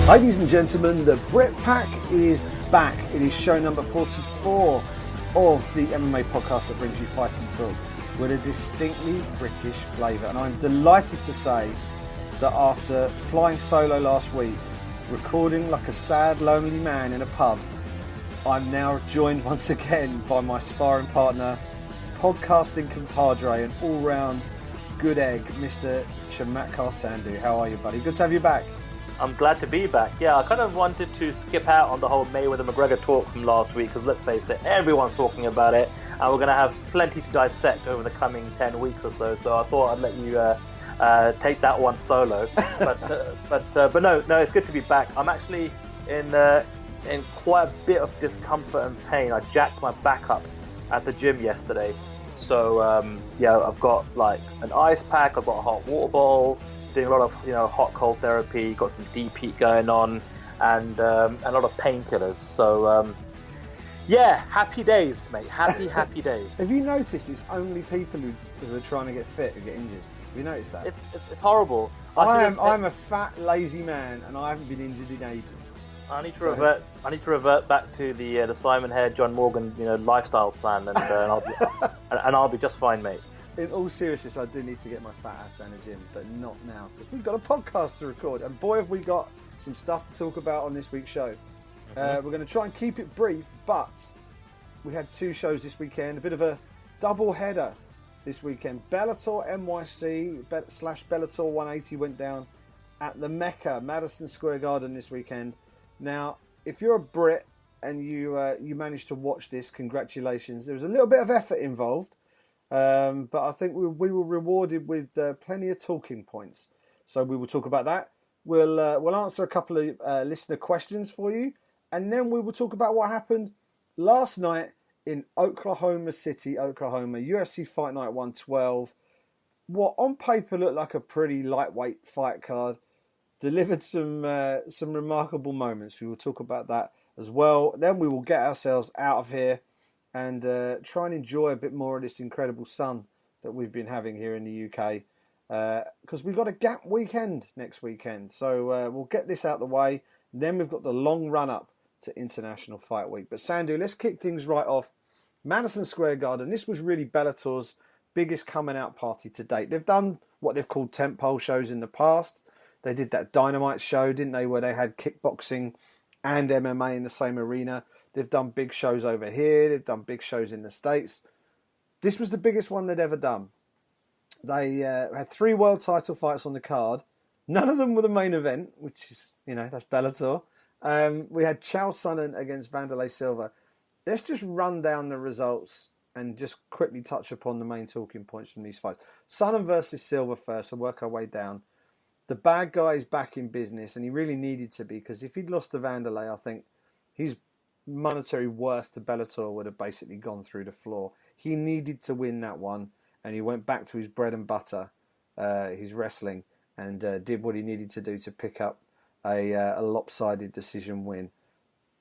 Ladies and gentlemen, the Brit Pack is back. It is show number 44 of the MMA podcast that brings you fighting talk with a distinctly British flavour. And I'm delighted to say that after flying solo last week, recording like a sad, lonely man in a pub, I'm now joined once again by my sparring partner, podcasting compadre and all-round good egg, Mr. Chamatkar Sandhu. How are you, buddy? Good to have you back. I'm glad to be back. Yeah, I kind of wanted to skip out on the whole Mayweather-McGregor talk from last week because, let's face it, everyone's talking about it, and we're going to have plenty to dissect over the coming 10 weeks or so. So I thought I'd let you take that one solo. But no, it's good to be back. I'm actually in quite a bit of discomfort and pain. I jacked my back up at the gym yesterday. So I've got like an ice pack. I've got a hot water bottle. Doing a lot of hot cold therapy, got some deep heat going on, and a lot of painkillers. So happy days, mate. Happy days. Have you noticed it's only people who are trying to get fit who get injured? Have you noticed that? It's horrible. I'm a fat, lazy man, and I haven't been injured in ages. I need to revert back to the Simon Hare, John Morgan, lifestyle plan, and I'll be just fine, mate. In all seriousness, I do need to get my fat ass down the gym, but not now, because we've got a podcast to record, and boy, have we got some stuff to talk about on this week's show. We're going to try and keep it brief, but we had two shows this weekend, a bit of a double header this weekend. Bellator NYC / Bellator 180 went down at the Mecca, Madison Square Garden this weekend. Now, if you're a Brit and you managed to watch this, congratulations. There was a little bit of effort involved. But I think we were rewarded with plenty of talking points. So we will talk about that. We'll answer a couple of listener questions for you. And then we will talk about what happened last night in Oklahoma City, Oklahoma. UFC Fight Night 112. What on paper looked like a pretty lightweight fight card. Delivered some remarkable moments. We will talk about that as well. Then we will get ourselves out of here and try and enjoy a bit more of this incredible sun that we've been having here in the UK. Because we've got a gap weekend next weekend. So we'll get this out the way. Then we've got the long run-up to International Fight Week. But Sandhu, let's kick things right off. Madison Square Garden. This was really Bellator's biggest coming-out party to date. They've done what they've called tentpole shows in the past. They did that Dynamite show, didn't they, where they had kickboxing and MMA in the same arena. They've done big shows over here. They've done big shows in the States. This was the biggest one they'd ever done. They had 3 world title fights on the card. None of them were the main event, which is, that's Bellator. We had Chael Sonnen against Wanderlei Silva. Let's just run down the results and just quickly touch upon the main talking points from these fights. Sonnen versus Silva first, and work our way down. The bad guy is back in business, and he really needed to be, because if he'd lost to Wanderlei, I think his monetary worth to Bellator would have basically gone through the floor. He needed to win that one, and he went back to his bread and butter, his wrestling, and did what he needed to do to pick up a lopsided decision win.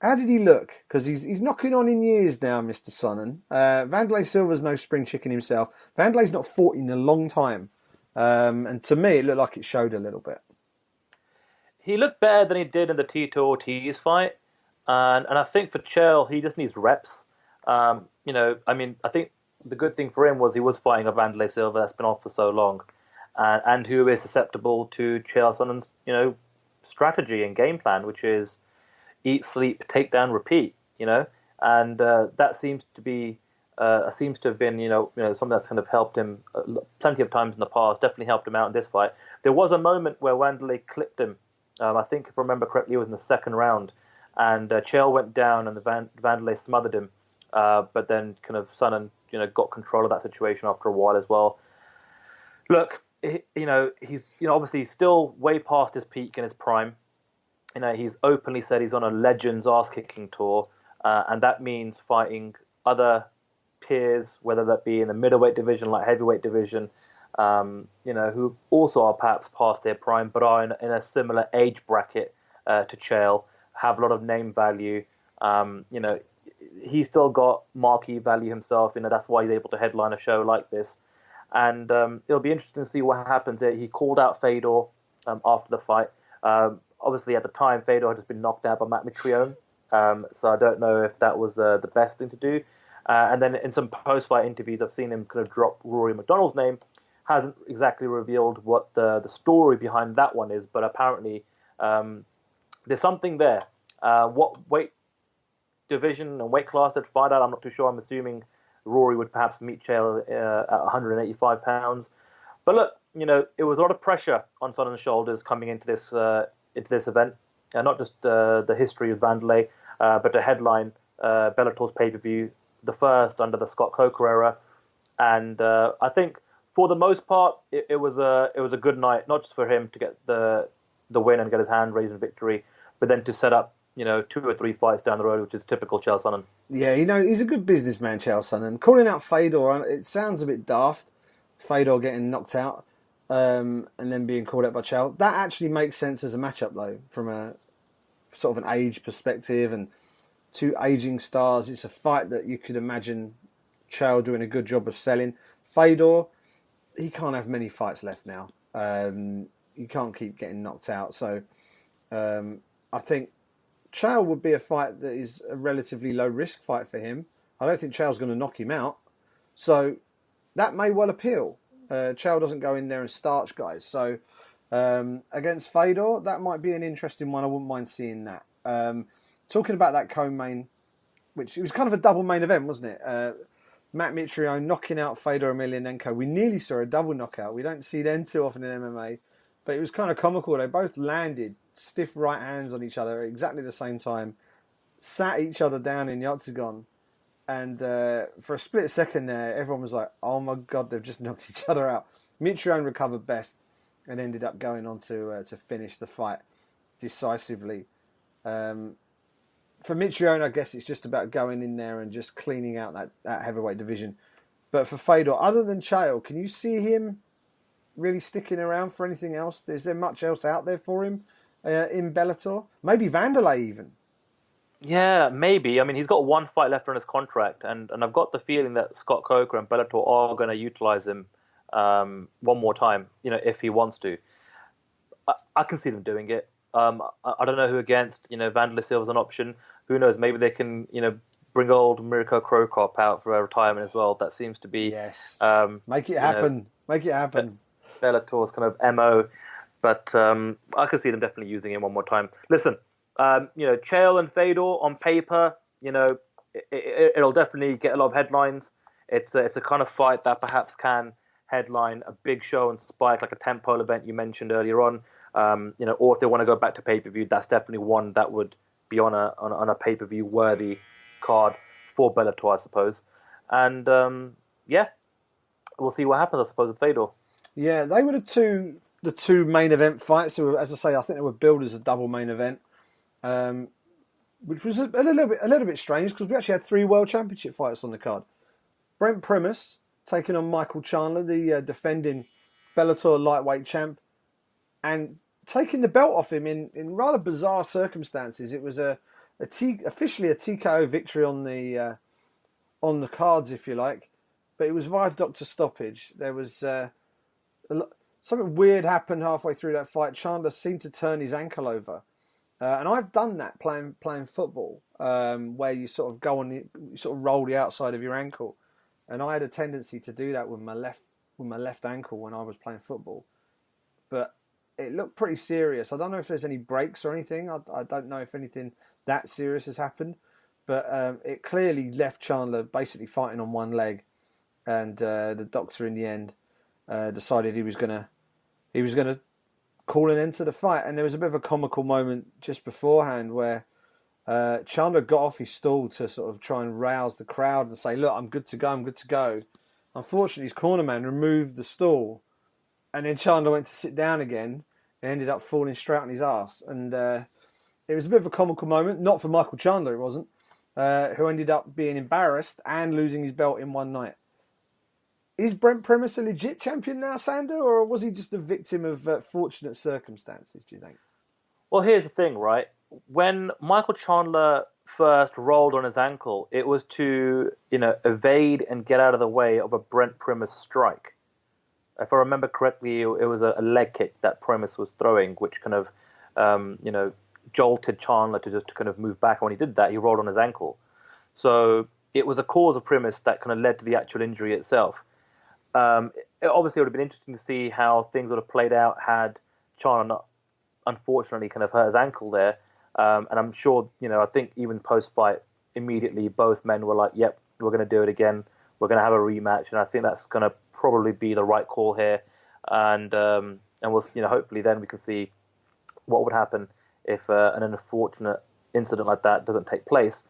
How did he look? Because he's knocking on in years now, Mr. Sonnen. Wanderlei Silva's no spring chicken himself. Wanderlei's not fought in a long time, and to me, it looked like it showed a little bit. He looked better than he did in the Tito Ortiz fight. And I think for Chael, he just needs reps. I think the good thing for him was he was fighting a Wanderlei Silva that's been off for so long, and who is susceptible to Chael Sonnen's, strategy and game plan, which is eat, sleep, take down, repeat. And that seems to have been something that's kind of helped him plenty of times in the past. Definitely helped him out in this fight. There was a moment where Wanderlei clipped him. I think, if I remember correctly, it was in the second round. And Chael went down, and the Wanderlei smothered him. But then, kind of, Sonnen, got control of that situation after a while as well. Look, he's obviously still way past his peak in his prime. He's openly said he's on a Legends ass-kicking tour, and that means fighting other peers, whether that be in the middleweight division, like heavyweight division, who also are perhaps past their prime, but are in a similar age bracket to Chael. Have a lot of name value. He's still got marquee value himself. That's why he's able to headline a show like this. And it'll be interesting to see what happens here. He called out Fedor after the fight. obviously at the time Fedor had just been knocked out by Matt Mitrione, so I don't know if that was the best thing to do. And then in some post-fight interviews, I've seen him kind of drop Rory McDonald's name. Hasn't exactly revealed what the story behind that one is, but apparently there's something there. What weight division and weight class they'd fight at, I'm not too sure. I'm assuming Rory would perhaps meet Chael at 185 pounds. But look, it was a lot of pressure on Sonnen's shoulders coming into this event, and not just the history of Vanderlei, but to headline Bellator's pay-per-view, the first under the Scott Coker era. And I think for the most part, it was a good night, not just for him to get the win and get his hand raised in victory, but then to set up 2 or 3 fights down the road, which is typical Chael Sonnen. Yeah, he's a good businessman, Chael Sonnen. Calling out Fedor, it sounds a bit daft. Fedor getting knocked out and then being called out by Chael. That actually makes sense as a matchup, though, from a sort of an age perspective, and two aging stars. It's a fight that you could imagine Chael doing a good job of selling. Fedor, he can't have many fights left now. He can't keep getting knocked out. So I think Chael would be a fight that is a relatively low-risk fight for him. I don't think Chael's going to knock him out. So that may well appeal. Chael doesn't go in there and starch guys. So against Fedor, that might be an interesting one. I wouldn't mind seeing that. Talking about that co-main, which it was kind of a double main event, wasn't it? Matt Mitrione knocking out Fedor Emelianenko. We nearly saw a double knockout. We don't see them too often in MMA. But it was kind of comical. They both landed stiff right hands on each other at exactly the same time, sat each other down in the octagon. And for a split second there, everyone was like, oh my God, they've just knocked each other out. Mitrione recovered best and ended up going on to finish the fight decisively. For Mitrione, I guess it's just about going in there and just cleaning out that heavyweight division. But for Fedor, other than Chael, can you see him really sticking around for anything else? Is there much else out there for him in Bellator? Maybe Vanderlei even. Yeah, maybe. I mean, he's got 1 fight left on his contract, and I've got the feeling that Scott Coker and Bellator are going to utilize him one more time, if he wants to. I can see them doing it. I don't know who against. Vanderlei Silva's an option. Who knows? Maybe they can, bring old Mirko Cro Cop out for a retirement as well. That seems to be make it happen. Make it happen. Bellator's kind of MO, but I can see them definitely using him one more time. Listen, Chael and Fedor on paper, it'll definitely get a lot of headlines. It's a kind of fight that perhaps can headline a big show and spike like a tentpole event you mentioned earlier on. Or if they want to go back to pay-per-view, that's definitely one that would be on a pay-per-view worthy card for Bellator, I suppose. And we'll see what happens, I suppose, with Fedor. Yeah, they were the two main event fights. So, as I say, I think they were billed as a double main event, which was a little bit strange because we actually had 3 world championship fights on the card. Brent Primus taking on Michael Chandler, the defending Bellator lightweight champ, and taking the belt off him in rather bizarre circumstances. It was officially a TKO victory on the cards, if you like, but it was via doctor stoppage. There was something weird happened halfway through that fight. Chandler seemed to turn his ankle over, and I've done that playing football, where you sort of you sort of roll the outside of your ankle, and I had a tendency to do that with my left ankle when I was playing football, but it looked pretty serious. I don't know if there's any breaks or anything. I don't know if anything that serious has happened, but it clearly left Chandler basically fighting on one leg, and the doctor in the end decided he was gonna call an end to the fight. And there was a bit of a comical moment just beforehand where Chandler got off his stool to sort of try and rouse the crowd and say, "Look, I'm good to go." Unfortunately, his cornerman removed the stool, and then Chandler went to sit down again and ended up falling straight on his ass. And it was a bit of a comical moment, not for Michael Chandler, it wasn't, who ended up being embarrassed and losing his belt in one night. Is Brent Primus a legit champion now, Sandhu, or was he just a victim of fortunate circumstances, do you think? Well, here's the thing, right? When Michael Chandler first rolled on his ankle, it was to, evade and get out of the way of a Brent Primus strike. If I remember correctly, it was a leg kick that Primus was throwing, which kind of jolted Chandler to kind of move back. And when he did that, he rolled on his ankle. So it was a cause of premise that kind of led to the actual injury itself. Obviously, it would have been interesting to see how things would have played out had Chandler not, unfortunately, kind of hurt his ankle there. And I'm sure, I think even post-fight, immediately both men were like, yep, we're going to do it again. We're going to have a rematch. And I think that's going to probably be the right call here. And we'll, hopefully then we can see what would happen if an unfortunate incident like that doesn't take place.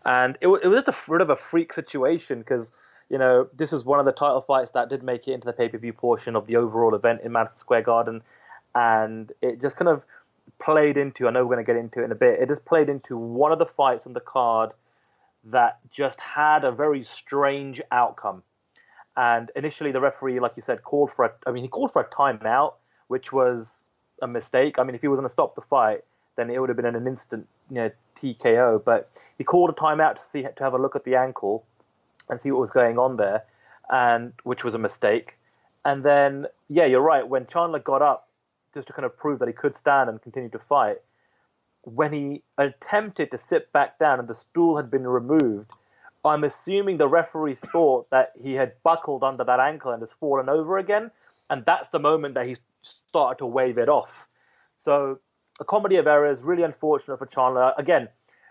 And it was just a bit of a freak situation because, this was one of the title fights that did make it into the pay-per-view portion of the overall event in Madison Square Garden. And it just kind of played into, I know we're going to get into it in a bit, it just played into one of the fights on the card that just had a very strange outcome. And initially the referee, like you said, called for a timeout, which was a mistake. I mean, if he was going to stop the fight, then it would have been an instant, TKO. But he called a timeout to have a look at the ankle and see what was going on there, and which was a mistake. And then, yeah, you're right. When Chandler got up, just to kind of prove that he could stand and continue to fight, when he attempted to sit back down and the stool had been removed, I'm assuming the referee thought that he had buckled under that ankle and has fallen over again. And that's the moment that he started to wave it off. So a comedy of errors, really unfortunate for Chandler. Again,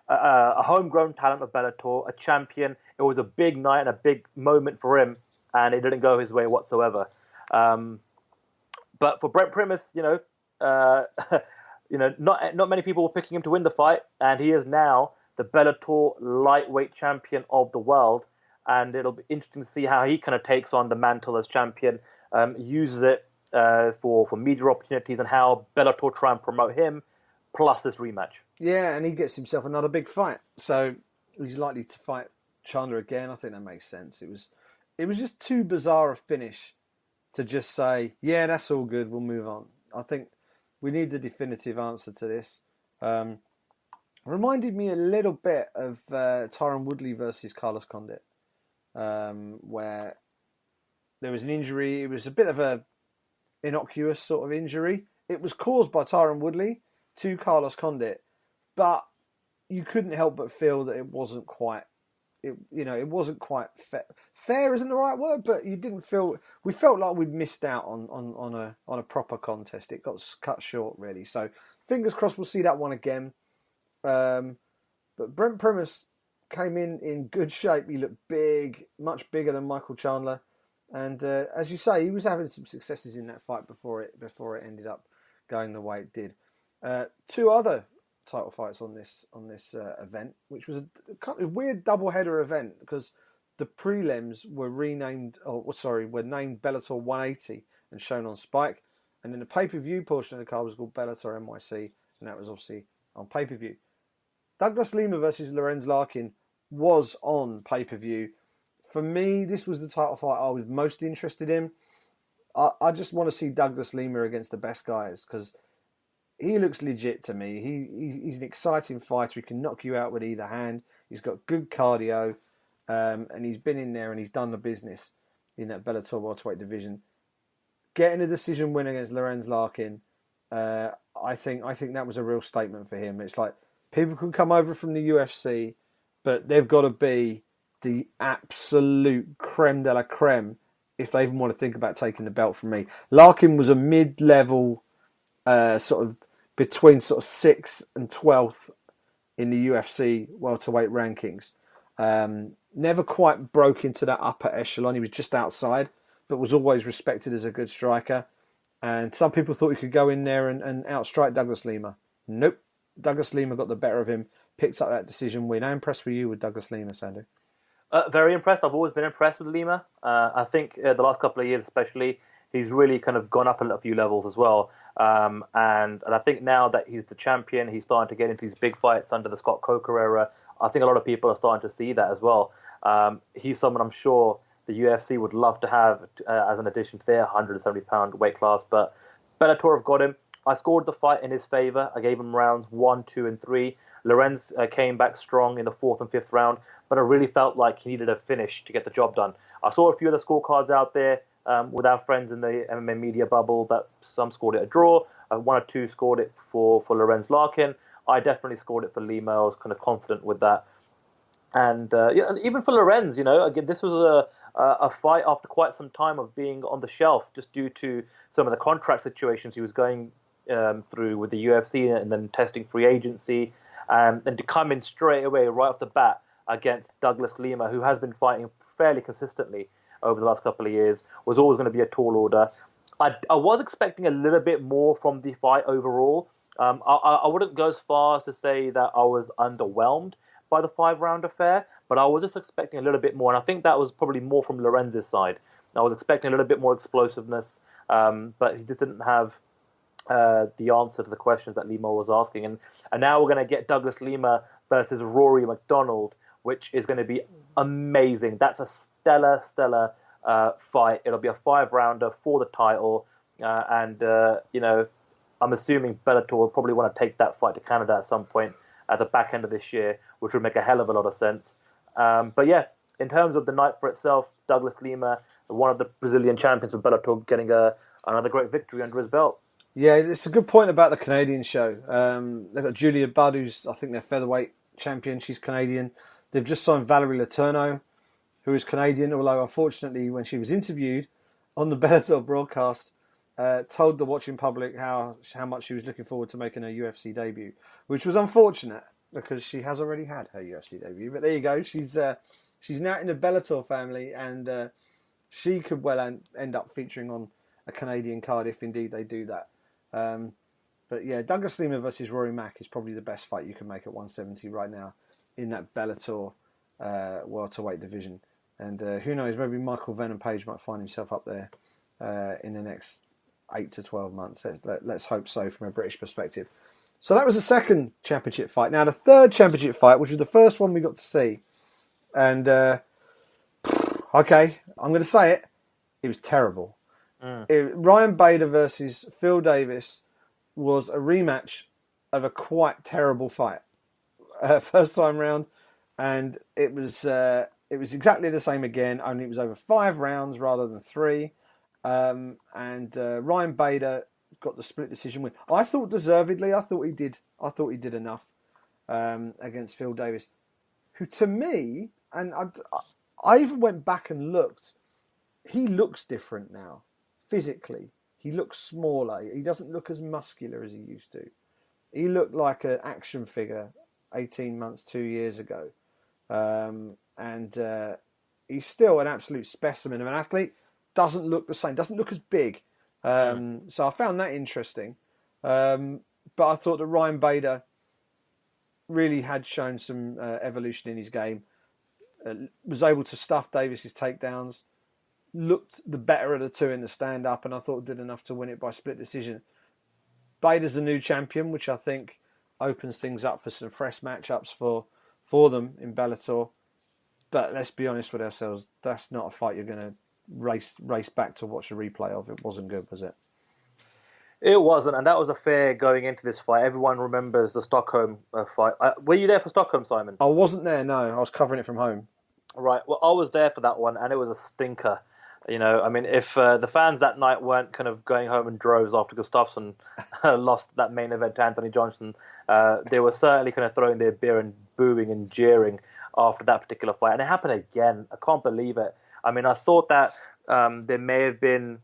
a homegrown talent of Bellator, a champion. It was a big night and a big moment for him, and it didn't go his way whatsoever. But for Brent Primus, not many people were picking him to win the fight, and he is now the Bellator lightweight champion of the world. And it'll be interesting to see how he kind of takes on the mantle as champion, uses it for media opportunities, and how Bellator try and promote him, plus this rematch. Yeah, and he gets himself another big fight. So he's likely to fight Chandler again. I think that makes sense. It was just too bizarre a finish to just say, yeah, that's all good, we'll move on. I think we need the definitive answer to this. Reminded me a little bit of Tyron Woodley versus Carlos Condit, where there was an injury. It was a bit of a innocuous sort of injury. It was caused by Tyron Woodley to Carlos Condit, but you couldn't help but feel that it wasn't quite. It wasn't quite fair. Fair isn't the right word, but you didn't feel. We felt like we'd missed out on a proper contest. It got cut short, really. So fingers crossed, we'll see that one again. But Brent Primus came in good shape. He looked big, much bigger than Michael Chandler, and as you say, he was having some successes in that fight before it ended up going the way it did. Two other title fights on this event, which was a kind of weird double-header event because the prelims were named Bellator 180 and shown on Spike, and then the pay-per-view portion of the card was called Bellator NYC, and that was obviously on pay-per-view. Douglas Lima versus Lorenz Larkin was on pay-per-view. For me, this was the title fight I was most interested in. I just want to see Douglas Lima against the best guys because he looks legit to me. He's an exciting fighter. He can knock you out with either hand. He's got good cardio, and he's been in there and he's done the business in that Bellator welterweight division. Getting a decision win against Lorenz Larkin, I think that was a real statement for him. It's like people can come over from the UFC, but they've got to be the absolute creme de la creme if they even want to think about taking the belt from me. Larkin was a mid-level, sort of between sort of 6th and 12th in the UFC welterweight rankings. Never quite broke into that upper echelon. He was just outside, but was always respected as a good striker. And some people thought he could go in there and outstrike Douglas Lima. Nope. Douglas Lima got the better of him, picked up that decision win. How impressed were you with Douglas Lima, Sandhu? Very impressed. I've always been impressed with Lima. I think the last couple of years especially, he's really kind of gone up a few levels as well. And I think now that he's the champion, he's starting to get into these big fights under the Scott Coker era. I think a lot of people are starting to see that as well. He's someone I'm sure the UFC would love to have as an addition to their 170-pound weight class. But Bellator have got him. I scored the fight in his favour. I gave him rounds 1, 2, and 3. Lorenz came back strong in the 4th and 5th round, but I really felt like he needed a finish to get the job done. I saw a few of the scorecards out there with our friends in the MMA media bubble that some scored it a draw, One or two scored it for Lorenz Larkin. I definitely scored it for Lima. I was kind of confident with that. And and even for Lorenz, again, this was a fight after quite some time of being on the shelf just due to some of the contract situations he was going through with the UFC and then testing free agency. And to come in straight away, right off the bat, against Douglas Lima, who has been fighting fairly consistently over the last couple of years, was always going to be a tall order. I was expecting a little bit more from the fight overall. I wouldn't go as far as to say that I was underwhelmed by the 5-round affair, but I was just expecting a little bit more, and I think that was probably more from Lorenz's side. I was expecting a little bit more explosiveness, but he just didn't have the answer to the questions that Lima was asking. And now we're going to get Douglas Lima versus Rory McDonald, which is going to be amazing. That's a stellar fight. It'll be a 5-rounder for the title, and I'm assuming Bellator will probably want to take that fight to Canada at some point at the back end of this year, which would make a hell of a lot of sense. But yeah, in terms of the night for itself, Douglas Lima, one of the Brazilian champions of Bellator, getting another great victory under his belt. Yeah, it's a good point about the Canadian show. They've got Julia Budd, who's, I think, their featherweight champion. She's Canadian. They've just signed Valerie Letourneau, who is Canadian, although unfortunately when she was interviewed on the Bellator broadcast, told the watching public how much she was looking forward to making her UFC debut, which was unfortunate because she has already had her UFC debut. But there you go. She's now in the Bellator family, and she could well end up featuring on a Canadian card if indeed they do that. But yeah, Douglas Lima versus Rory Mack is probably the best fight you can make at 170 right now in that Bellator welterweight division. And who knows, maybe Michael Venom Page might find himself up there in the next 8 to 12 months. Let's hope so from a British perspective. So that was the second championship fight. Now the third championship fight, which was the first one we got to see. And, okay, I'm going to say it. It was terrible. Ryan Bader versus Phil Davis was a rematch of a quite terrible fight. First time round. And it was exactly the same again, only it was over 5 rounds rather than 3. And Ryan Bader got the split decision win. I thought deservedly. I thought he did enough against Phil Davis, who to me, and I even went back and looked. He looks different now, physically. He looks smaller. He doesn't look as muscular as he used to. He looked like an action figure 18 months, 2 years ago. And he's still an absolute specimen of an athlete. Doesn't look the same. Doesn't look as big. So I found that interesting. But I thought that Ryan Bader really had shown some evolution in his game. Was able to stuff Davis's takedowns. Looked the better of the two in the stand-up, and I thought did enough to win it by split decision. Bader's the new champion, which I think opens things up for some fresh matchups for them in Bellator. But let's be honest with ourselves, that's not a fight you're going to race back to watch a replay of. It wasn't good, was it? It wasn't, and that was a fair going into this fight. Everyone remembers the Stockholm fight. Were you there for Stockholm, Simon? I wasn't there, no. I was covering it from home. Right. Well, I was there for that one, and it was a stinker. I mean, if the fans that night weren't kind of going home in droves after Gustafsson lost that main event to Anthony Johnson, they were certainly kind of throwing their beer and booing and jeering after that particular fight. And it happened again. I can't believe it. I mean, I thought that there may have been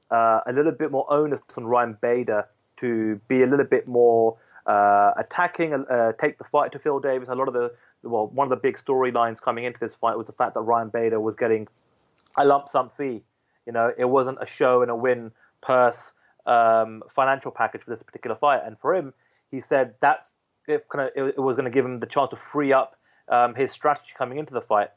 a little bit more onus on Ryan Bader to be a little bit more attacking, take the fight to Phil Davis. One of the big storylines coming into this fight was the fact that Ryan Bader was getting a lump sum fee. It wasn't a show and a win purse financial package for this particular fight. And for him, he said it was going to give him the chance to free up his strategy coming into the fight.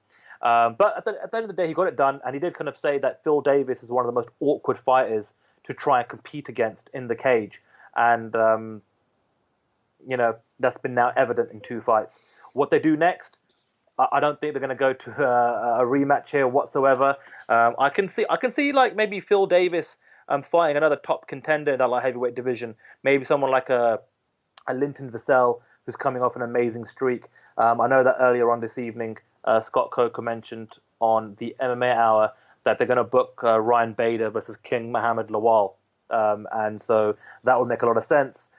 But at the end of the day, he got it done, and he did kind of say that Phil Davis is one of the most awkward fighters to try and compete against in the cage. And, that's been now evident in 2 fights. What they do next, I don't think they're going to go to a rematch here whatsoever. I can see like maybe Phil Davis fighting another top contender in that light heavyweight division. Maybe someone like a Linton Vassell, who's coming off an amazing streak. I know that earlier on this evening, Scott Coker mentioned on the MMA Hour that they're going to book Ryan Bader versus King Mohammed Lawal and so that would make a lot of sense.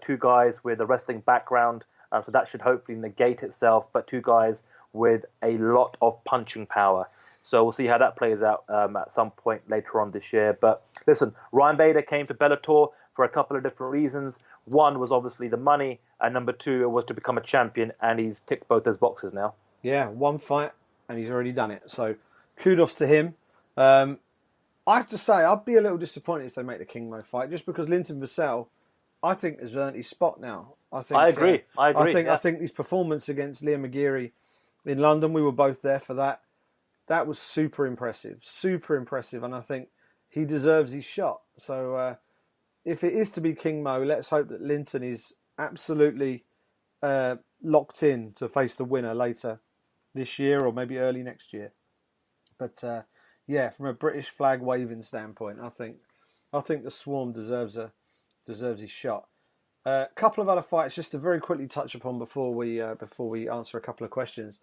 Two guys with a wrestling background, so that should hopefully negate itself, but two guys with a lot of punching power. So we'll see how that plays out at some point later on this year. But listen, Ryan Bader came to Bellator for a couple of different reasons. One was obviously the money, and number two, it was to become a champion, and he's ticked both those boxes now. Yeah, one fight, and he's already done it. So kudos to him. I have to say, I'd be a little disappointed if they make the King Mo fight, just because Linton Vassell, I think, has earned his spot now. I agree. I think his performance against Liam McGeary in London, we were both there for that. That was super impressive, and I think he deserves his shot. So if it is to be King Mo, let's hope that Linton is absolutely locked in to face the winner later this year or maybe early next year. But yeah, from a British flag waving standpoint, I think the Swarm deserves his shot. A couple of other fights just to very quickly touch upon before we answer a couple of questions.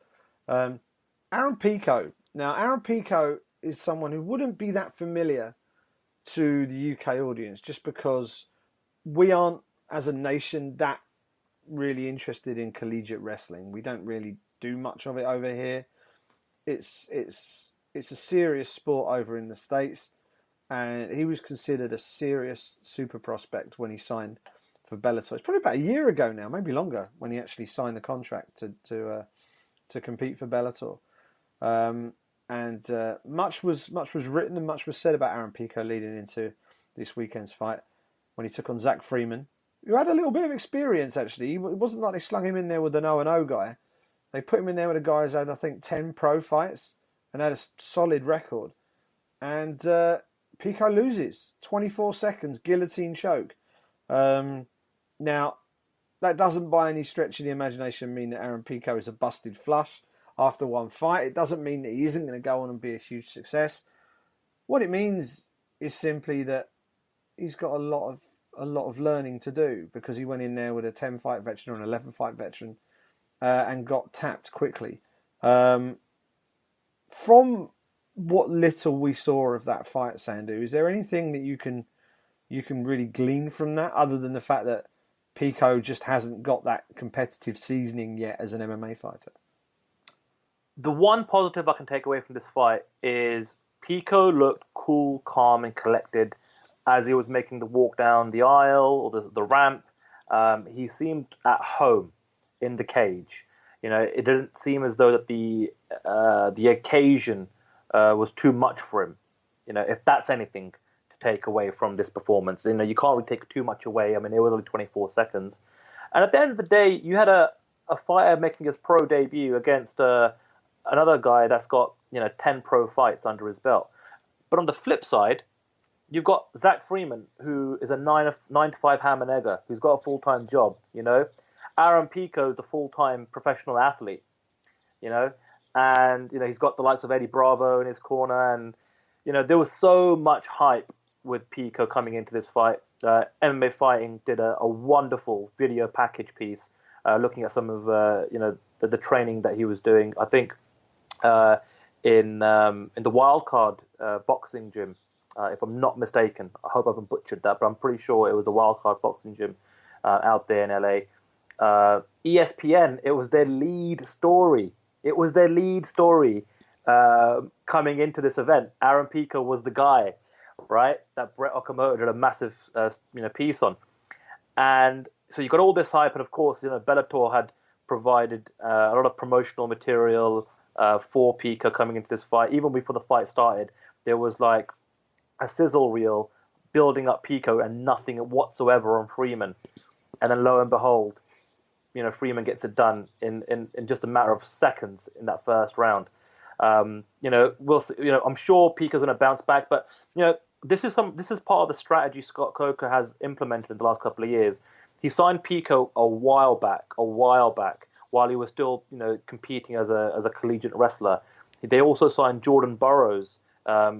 Aaron Pico. Now, Aaron Pico is someone who wouldn't be that familiar to the UK audience, just because we aren't, as a nation, that really interested in collegiate wrestling. We don't really do much of it over here. It's a serious sport over in the States, and he was considered a serious super prospect when he signed for Bellator. It's probably about a year ago now, maybe longer, when he actually signed the contract to compete for Bellator. And much was written and much was said about Aaron Pico leading into this weekend's fight when he took on Zach Freeman, who had a little bit of experience, actually. It wasn't like they slung him in there with an 0-0 guy. They put him in there with a guy who's had, I think, 10 pro fights and had a solid record. And Pico loses. 24 seconds, guillotine choke. Now, that doesn't by any stretch of the imagination mean that Aaron Pico is a busted flush after one fight. It doesn't mean that he isn't going to go on and be a huge success. What it means is simply that he's got a lot of learning to do, because he went in there with a 10-fight veteran or an 11-fight veteran and got tapped quickly. From what little we saw of that fight, Sandhu, is there anything that you can really glean from that, other than the fact that Pico just hasn't got that competitive seasoning yet as an MMA fighter? The one positive I can take away from this fight is Pico looked cool, calm, and collected as he was making the walk down the aisle or the ramp. He seemed at home in the cage. You know, it didn't seem as though that the occasion was too much for him. You know, if that's anything to take away from this performance, you know, you can't really take too much away. I mean, it was only 24 seconds. And at the end of the day, you had a fighter making his pro debut against another guy that's got, 10 pro fights under his belt. But on the flip side, you've got Zach Freeman, who is a 9-to-5 ham and egger, who's got a full-time job, Aaron Pico is the full-time professional athlete, and, he's got the likes of Eddie Bravo in his corner. And, there was so much hype with Pico coming into this fight. MMA Fighting did a wonderful video package piece looking at some of, the training that he was doing. I think in the Wildcard boxing gym, if I'm not mistaken. I hope I haven't butchered that, but I'm pretty sure it was the Wildcard boxing gym out there in LA. ESPN, it was their lead story. Coming into this event. Aaron Pico was the guy, right? That Brett Okamoto did a massive piece on. And so you got all this hype, and of course, Bellator had provided a lot of promotional material for Pico coming into this fight. Even before the fight started, there was like a sizzle reel building up Pico and nothing whatsoever on Freeman. And then lo and behold, Freeman gets it done in just a matter of seconds in that first round. We'll see, I'm sure Pico's going to bounce back, but this is part of the strategy Scott Coker has implemented in the last couple of years. He signed Pico a while back, while he was still, competing as a collegiate wrestler. They also signed Jordan Burroughs,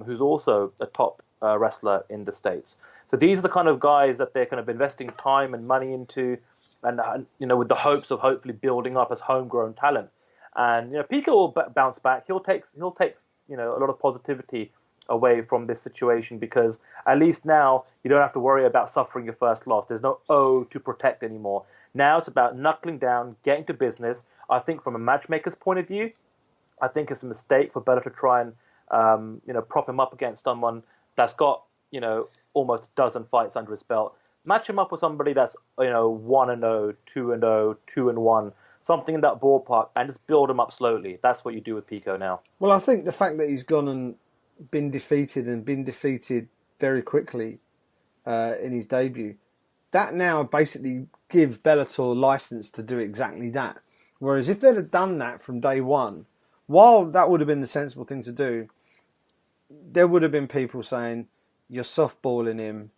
who's also a top wrestler in the States. So these are the kind of guys that they're kind of investing time and money into, and with the hopes of hopefully building up as homegrown talent. And Pico will bounce back. He'll take a lot of positivity away from this situation, because at least now you don't have to worry about suffering your first loss. There's no O to protect anymore. Now it's about knuckling down, getting to business. I think from a matchmaker's point of view, I think it's a mistake for Bellator to try and prop him up against someone that's got almost a dozen fights under his belt. Match him up with somebody that's 1-0, 2-0, 2-1, something in that ballpark, and just build him up slowly. That's what you do with Pico now. Well, I think the fact that he's gone and been defeated very quickly in his debut, that now basically gives Bellator license to do exactly that. Whereas if they'd have done that from day one, while that would have been the sensible thing to do, there would have been people saying, you're softballing him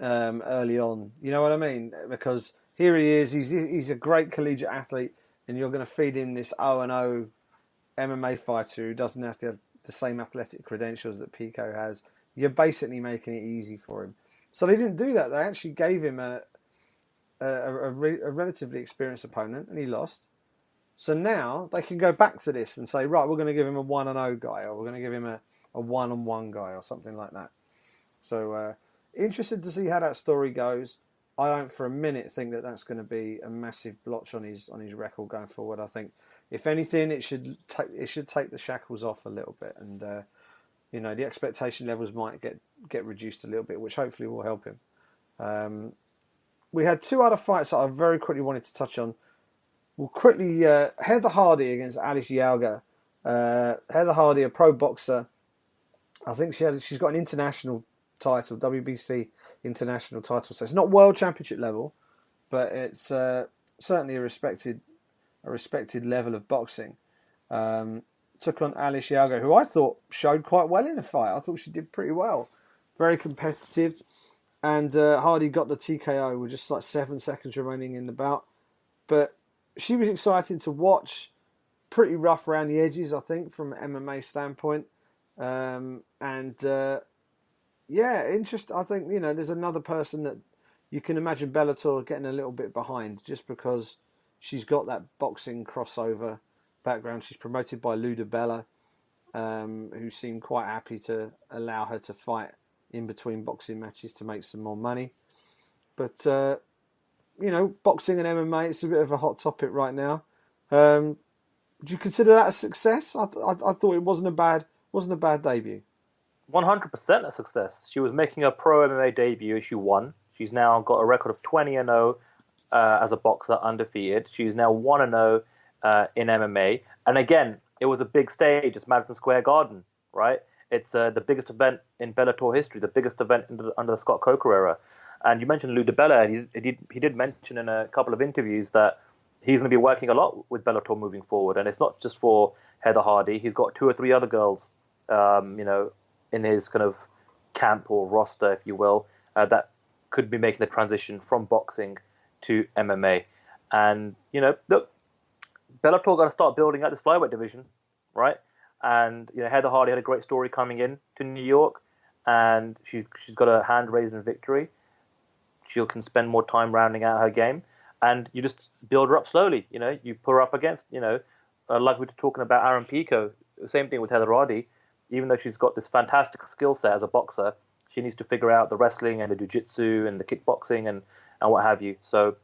early on. You know what I mean? Because here he is, he's a great collegiate athlete, and you're going to feed him this 0-0 MMA fighter who doesn't have to have the same athletic credentials that Pico has. You're basically making it easy for him. So they didn't do that. They actually gave him a relatively experienced opponent, and he lost. So now they can go back to this and say, right, we're going to give him a 1-0 guy, or we're going to give him a 1-on-1 guy, or something like that. So interested to see how that story goes. I don't for a minute think that that's going to be a massive blotch on his record going forward. I think, if anything, it should take the shackles off a little bit, and the expectation levels might get reduced a little bit, which hopefully will help him. We had two other fights that I very quickly wanted to touch on. We'll quickly Heather Hardy against Alice Yauga. Heather Hardy, a pro boxer. I think she's got an international title, WBC international title. So it's not world championship level, but it's certainly a respected level of boxing. Took on Alice Yauga, who I thought showed quite well in the fight. I thought she did pretty well. Very competitive. And Hardy got the TKO with just like 7 seconds remaining in the bout. But she was exciting to watch. Pretty rough around the edges, I think, from an MMA standpoint. Interest. I think, there's another person that you can imagine Bellator getting a little bit behind, just because she's got that boxing crossover background. She's promoted by Luda Bella, who seemed quite happy to allow her to fight in between boxing matches to make some more money. But, boxing and MMA, it's a bit of a hot topic right now. Would you consider that a success? I thought it wasn't a bad debut. 100% a success. She was making her pro MMA debut. She won. She's now got a record of 20-0 as a boxer, undefeated. She's now 1-0 in MMA. And again, it was a big stage. It's Madison Square Garden, right? It's the biggest event in Bellator history, the biggest event under the Scott Coker era. And you mentioned Luda Bella. He did mention in a couple of interviews that he's going to be working a lot with Bellator moving forward. And it's not just for Heather Hardy. He's got 2 or 3 other girls, in his kind of camp or roster, if you will, that could be making the transition from boxing to MMA. And, look, Bellator got to start building out this flyweight division, right? And, Heather Hardy had a great story coming in to New York, and she's got a hand raised in victory. She can spend more time rounding out her game, and you just build her up slowly. You put her up against, like we were talking about Aaron Pico, same thing with Heather Hardy. Even though she's got this fantastic skill set as a boxer, she needs to figure out the wrestling and the jiu-jitsu and the kickboxing and what have you. So,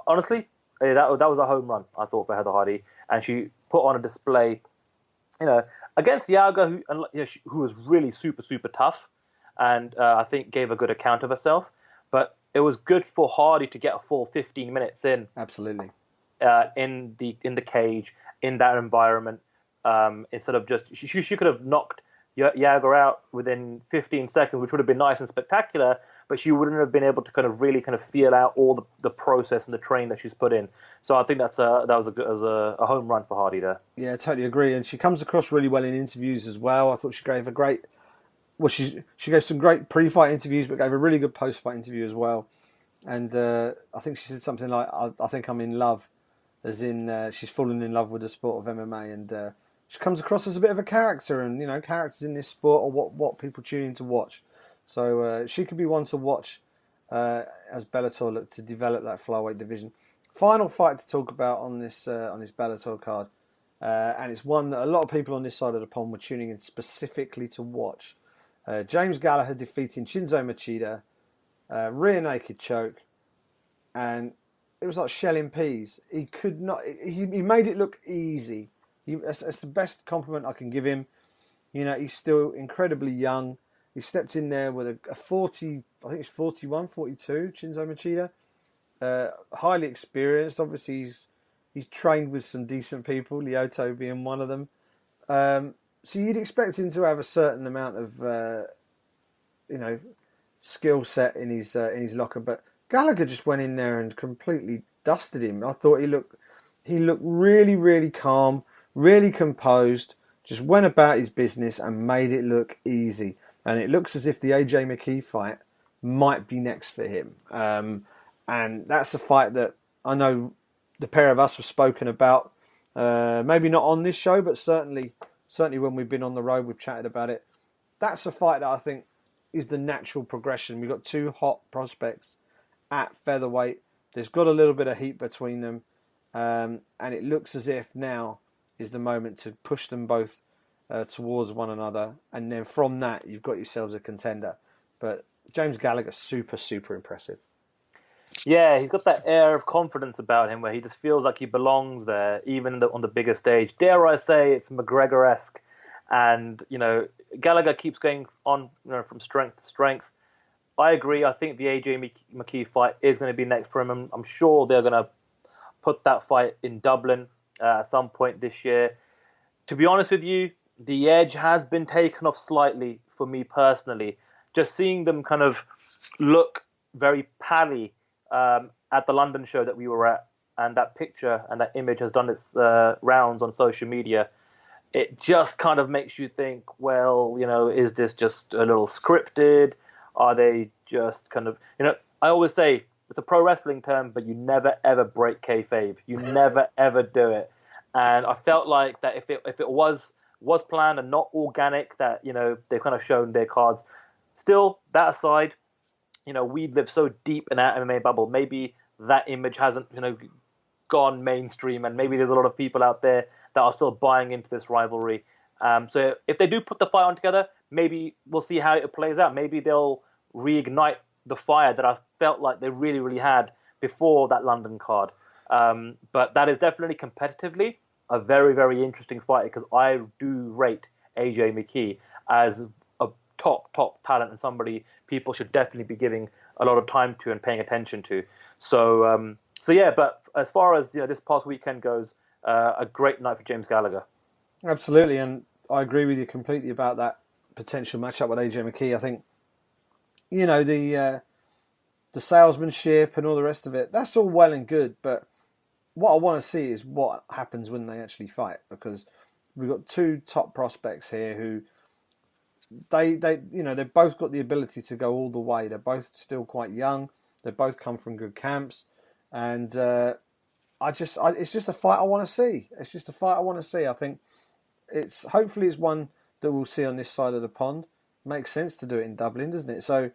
honestly, that was a home run, I thought, for Heather Hardy. And she put on a display, against Yauga, who was really super, super tough, and I think gave a good account of herself. But it was good for Hardy to get a full 15 minutes in. Absolutely. In the cage, in that environment. Instead of just, she could have knocked Yauga out within 15 seconds, which would have been nice and spectacular, but she wouldn't have been able to kind of really kind of feel out all the process and the train that she's put in. So I think that was a home run for Hardy there. Yeah, I totally agree. And she comes across really well in interviews as well. I thought she gave she gave some great pre-fight interviews, but gave a really good post-fight interview as well. And I think she said something like, I think I'm in love, as in she's fallen in love with the sport of MMA, and she comes across as a bit of a character, and characters in this sport are what people tune in to watch. So she could be one to watch as Bellator look to develop that flyweight division. Final fight to talk about on this Bellator card: and it's one that a lot of people on this side of the pond were tuning in specifically to watch. James Gallagher defeating Shinzo Machida, rear naked choke, and it was like shelling peas. He could not. He made it look easy. That's the best compliment I can give him. You know, he's still incredibly young. He stepped in there with a 40, I think it's 41, 42, Shinzo Machida. Highly experienced. Obviously, he's trained with some decent people, Lyoto being one of them. So you'd expect him to have a certain amount of, skill set in his locker. But Gallagher just went in there and completely dusted him. I thought he looked really, really calm, really composed. Just went about his business and made it look easy. And it looks as if the AJ McKee fight might be next for him. And that's a fight that I know the pair of us have spoken about. Maybe not on this show, but certainly when we've been on the road, we've chatted about it. That's a fight that I think is the natural progression. We've got two hot prospects at featherweight. There's got a little bit of heat between them. And it looks as if now is the moment to push them both towards one another. And then from that, you've got yourselves a contender. But James Gallagher, super, super impressive. Yeah, he's got that air of confidence about him where he just feels like he belongs there, even on the bigger stage. Dare I say it's McGregor-esque. And, Gallagher keeps going on from strength to strength. I agree. I think the AJ McKee fight is going to be next for him. I'm sure they're going to put that fight in Dublin at some point this year. To be honest with you, the edge has been taken off slightly for me personally. Just seeing them kind of look very pally at the London show that we were at, and that picture and that image has done its rounds on social media. It just kind of makes you think, well, is this just a little scripted? Are they just kind of, I always say it's a pro wrestling term, but you never ever break kayfabe. You never ever do it. And I felt like that if it was planned and not organic, that they've kind of shown their cards. Still, that aside, we've lived so deep in our MMA bubble. Maybe that image hasn't gone mainstream, and maybe there's a lot of people out there that are still buying into this rivalry. So if they do put the fight on together, maybe we'll see how it plays out. Maybe they'll reignite the fire that I felt like they really, really had before that London card. But that is definitely competitively a very, very interesting fight, because I do rate AJ McKee as a top talent and somebody people should definitely be giving a lot of time to and paying attention to. So yeah, but as far as this past weekend goes, a great night for James Gallagher. Absolutely, and I agree with you completely about that potential matchup with AJ McKee. I think the salesmanship and all the rest of it, that's all well and good, but what I want to see is what happens when they actually fight, because we've got two top prospects here who they've both got the ability to go all the way. They're both still quite young. They both come from good camps, and it's just a fight I want to see. It's just a fight I want to see. I think hopefully it's one that we'll see on this side of the pond. Makes sense to do it in Dublin, doesn't it? So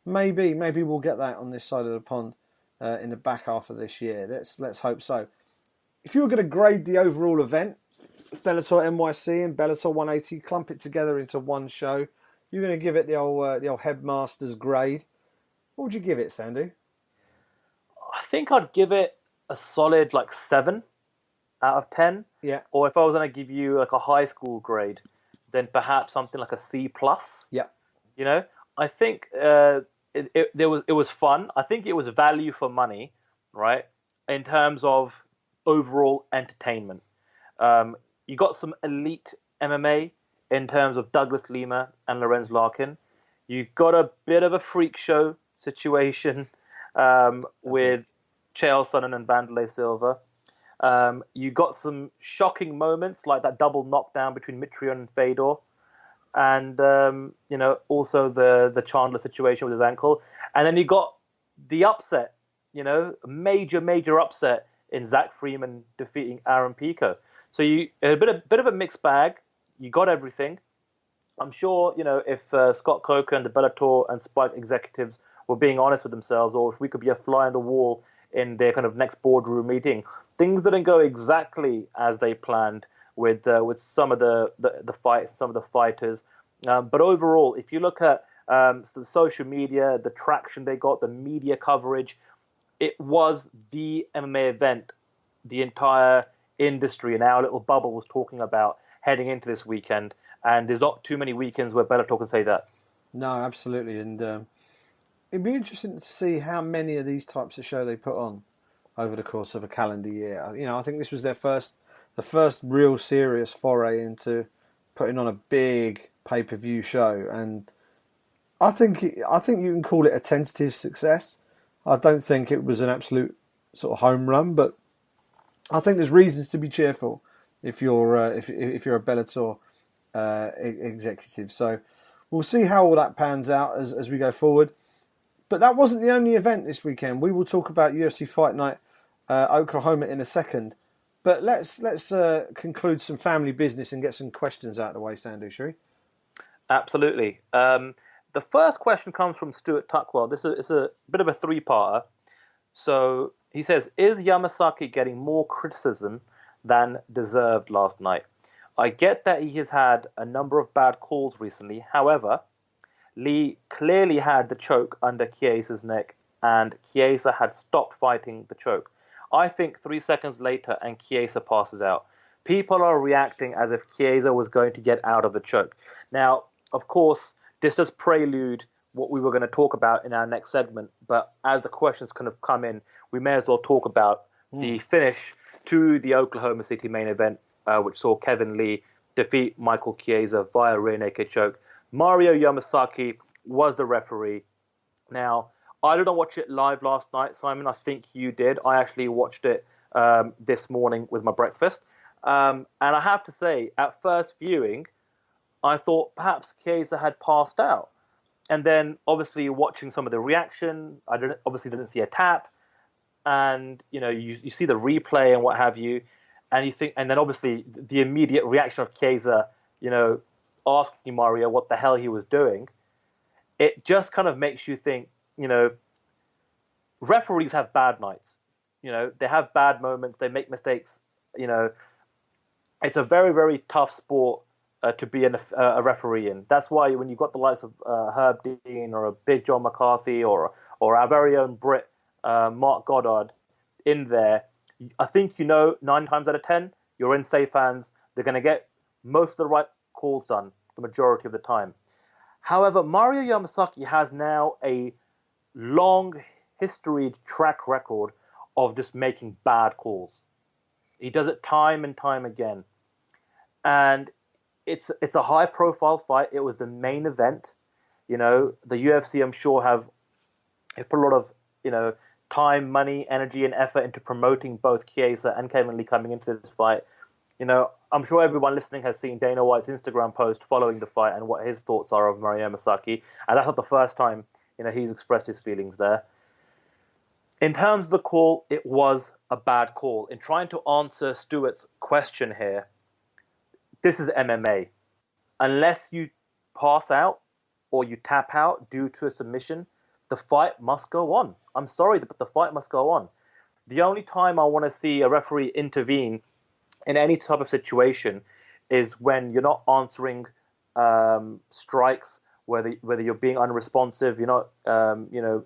maybe we'll get that on this side of the pond in the back half of this year. Let's hope so. If you were going to grade the overall event, Bellator NYC and Bellator 180, clump it together into one show, you're going to give it the old headmaster's grade. What would you give it, Sandhu? I think I'd give it a solid 7 out of 10. Yeah. Or if I was going to give you a high school grade, then perhaps something like a C+. Yeah. I think it was fun. I think it was value for money, right? In terms of overall entertainment. You got some elite MMA in terms of Douglas Lima and Lorenz Larkin. You've got a bit of a freak show situation with Chael Sonnen and Vanderlei Silva. You got some shocking moments like that double knockdown between Mitrione and Fedor, and also the Chandler situation with his ankle, and then you got the upset, major upset in Zach Freeman defeating Aaron Pico. So you a bit of a mixed bag. You got everything. I'm sure if Scott Coker and the Bellator and Spike executives were being honest with themselves, or if we could be a fly on the wall in their kind of next boardroom meeting, things didn't go exactly as they planned with some of the fights, some of the fighters. But overall, if you look at the social media, the traction they got, the media coverage, it was the MMA event the entire industry and our little bubble was talking about heading into this weekend. And there's not too many weekends where Bellator can say that. No, absolutely. And it'd be interesting to see how many of these types of show they put on over the course of a calendar year. I think this was the first real serious foray into putting on a big pay-per-view show. And I think you can call it a tentative success. I don't think it was an absolute sort of home run, but I think there's reasons to be cheerful if you're a Bellator executive. So we'll see how all that pans out as we go forward. But that wasn't the only event this weekend. We will talk about UFC Fight Night Oklahoma in a second. But let's conclude some family business and get some questions out of the way, Sandhu, shall we? Absolutely. The first question comes from Stuart Tuckwell. This is a bit of a three-parter. So he says, is Yamasaki getting more criticism than deserved last night? I get that he has had a number of bad calls recently. However, Lee clearly had the choke under Chiesa's neck, and Chiesa had stopped fighting the choke. I think 3 seconds later, and Chiesa passes out. People are reacting as if Chiesa was going to get out of the choke. Now, of course, this does prelude what we were going to talk about in our next segment, but as the questions kind of come in, we may as well talk about the finish to the Oklahoma City main event, which saw Kevin Lee defeat Michael Chiesa via rear naked choke. Mario Yamasaki was the referee. Now, I didn't watch it live last night, Simon. I think you did. I actually watched it this morning with my breakfast. And I have to say, at first viewing, I thought perhaps Chiesa had passed out. And then, obviously, watching some of the reaction, I didn't see a tap. And, you see the replay and what have you. And you think, and then obviously the immediate reaction of Chiesa, asking Mario what the hell he was doing. It just kind of makes you think, referees have bad nights. They have bad moments. They make mistakes. It's a very, very tough sport to be a referee in. That's why when you've got the likes of Herb Dean or a big John McCarthy or our very own Brit, Mark Goddard in there, I think 9 times out of 10, you're in safe hands. They're going to get most of the right calls done the majority of the time. However, Mario Yamasaki has now a long historied track record of just making bad calls. He does it time and time again. And it's a high-profile fight. It was the main event. The UFC, I'm sure, have put a lot of, time, money, energy, and effort into promoting both Chiesa and Kevin Lee coming into this fight. I'm sure everyone listening has seen Dana White's Instagram post following the fight and what his thoughts are of Mario Yamasaki. And that's not the first time, he's expressed his feelings there. In terms of the call, it was a bad call. In trying to answer Stuart's question here, this is MMA. Unless you pass out or you tap out due to a submission, the fight must go on. I'm sorry, but the fight must go on. The only time I want to see a referee intervene in any type of situation is when you're not answering strikes, whether you're being unresponsive, you're not,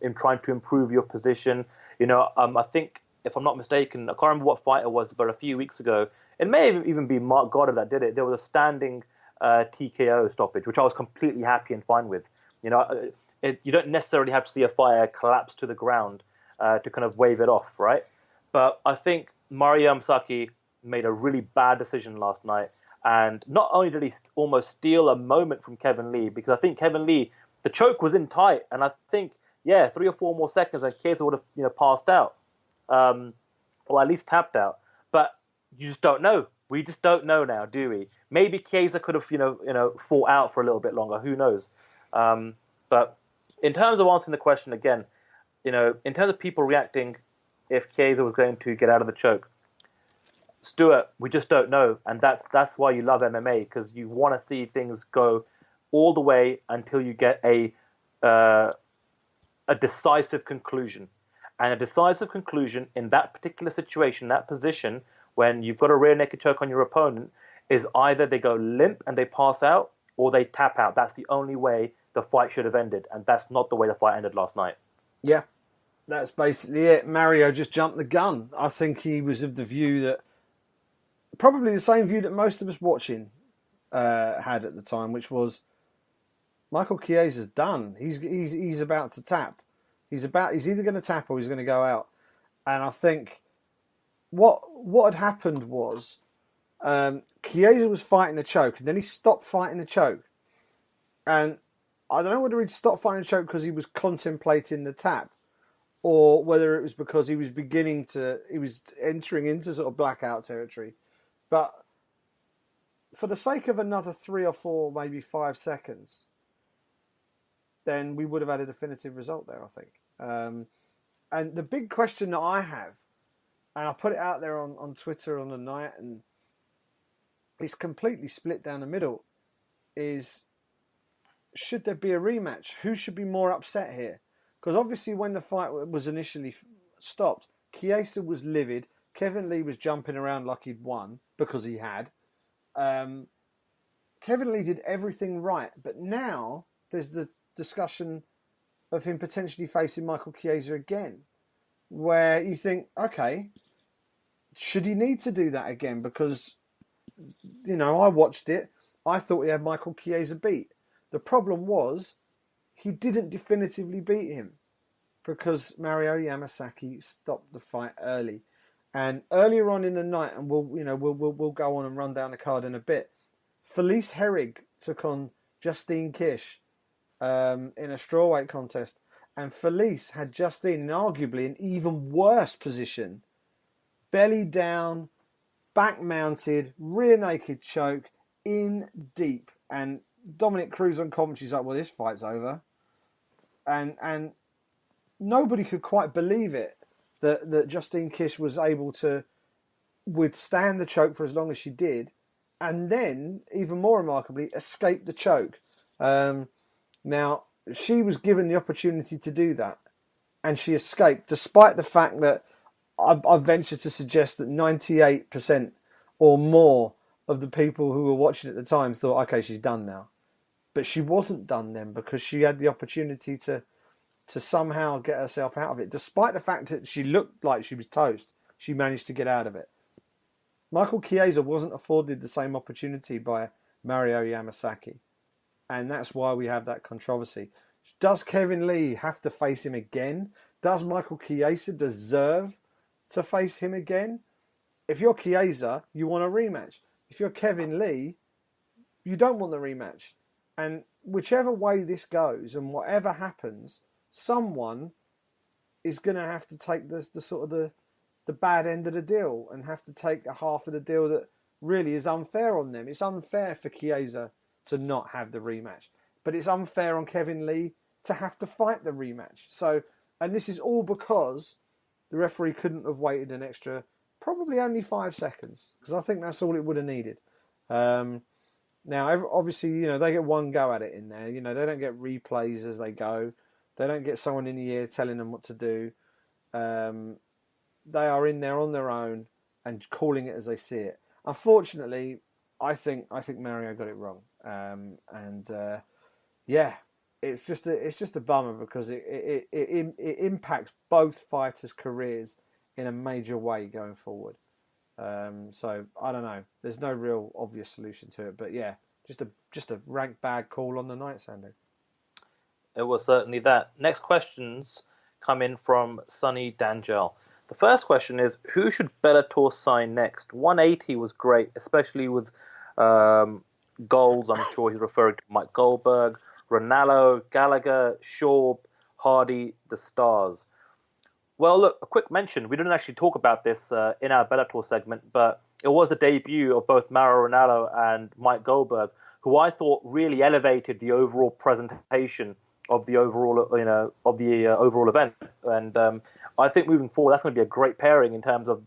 in trying to improve your position. I think, if I'm not mistaken, I can't remember what fight it was, but a few weeks ago, it may have even been Mark Goddard that did it. There was a standing TKO stoppage, which I was completely happy and fine with. You don't necessarily have to see a fighter collapse to the ground to kind of wave it off, right? But I think Mario Yamasaki made a really bad decision last night. And not only did he almost steal a moment from Kevin Lee, because I think Kevin Lee, the choke was in tight. And I think, 3 or 4 more seconds and Chiesa would have, passed out. Or at least tapped out. But you just don't know. We just don't know now, do we? Maybe Chiesa could have, fought out for a little bit longer. Who knows? But in terms of answering the question again, in terms of people reacting if Chiesa was going to get out of the choke, Stuart, we just don't know. And that's why you love MMA, because you want to see things go all the way until you get a decisive conclusion. And a decisive conclusion in that particular situation, that position, when you've got a rear naked choke on your opponent, is either they go limp and they pass out, or they tap out. That's the only way the fight should have ended, and that's not the way the fight ended last night. Yeah, that's basically it. Mario just jumped the gun. I think he was of the view that, probably the same view that most of us watching had at the time, which was Michael Chiesa's done. He's about to tap. He's either going to tap or he's going to go out. And I think what had happened was Chiesa was fighting the choke, and then he stopped fighting the choke. And I don't know whether he'd stopped fighting the choke because he was contemplating the tap, or whether it was because he was entering into sort of blackout territory. But for the sake of another 3 or 4, maybe 5 seconds, then we would have had a definitive result there, I think. And the big question that I have, and I put it out there on Twitter on the night, and it's completely split down the middle, is should there be a rematch? Who should be more upset here? Because obviously when the fight was initially stopped, Chiesa was livid. Kevin Lee was jumping around like he'd won, because he had. Kevin Lee did everything right, but now there's the discussion of him potentially facing Michael Chiesa again, where you think, okay, should he need to do that again? Because, I watched it. I thought he had Michael Chiesa beat. The problem was he didn't definitively beat him because Mario Yamasaki stopped the fight early. And earlier on in the night, and we'll go on and run down the card in a bit, Felice Herrig took on Justine Kish in a strawweight contest. And Felice had Justine in arguably an even worse position. Belly down, back mounted, rear naked choke, in deep. And Dominic Cruz on commentary is like, well, this fight's over. And nobody could quite believe it that Justine Kish was able to withstand the choke for as long as she did, and then, even more remarkably, escape the choke. Now, she was given the opportunity to do that, and she escaped, despite the fact that I venture to suggest that 98% or more of the people who were watching at the time thought, okay, she's done now. But she wasn't done then, because she had the opportunity to somehow get herself out of it. Despite the fact that she looked like she was toast, she managed to get out of it. Michael Chiesa wasn't afforded the same opportunity by Mario Yamasaki. And that's why we have that controversy. Does Kevin Lee have to face him again? Does Michael Chiesa deserve to face him again? If you're Chiesa, you want a rematch. If you're Kevin Lee, you don't want the rematch. And whichever way this goes and whatever happens, someone is going to have to take the bad end of the deal and have to take a half of the deal that really is unfair on them. It's unfair for Chiesa to not have the rematch, but it's unfair on Kevin Lee to have to fight the rematch. So, and this is all because the referee couldn't have waited an extra, probably only 5 seconds, because I think that's all it would have needed. Now, obviously, they get one go at it in there. They don't get replays as they go. They don't get someone in the ear telling them what to do. They are in there on their own and calling it as they see it. Unfortunately, I think Mario got it wrong. It's just a bummer, because it impacts both fighters' careers in a major way going forward. So I don't know. There's no real obvious solution to it, but yeah, just a rank bad call on the night, Sandhu. It was certainly that. Next questions come in from Sonny Dangel. The first question is, who should Bellator sign next? 180 was great, especially with goals. I'm sure he's referring to Mike Goldberg, Ronaldo, Gallagher, Schaub, Hardy, the Stars. Well, look, a quick mention. We didn't actually talk about this in our Bellator segment, but it was the debut of both Mauro Ronaldo and Mike Goldberg, who I thought really elevated the overall presentation of the overall, overall event. And I think moving forward, that's going to be a great pairing in terms of,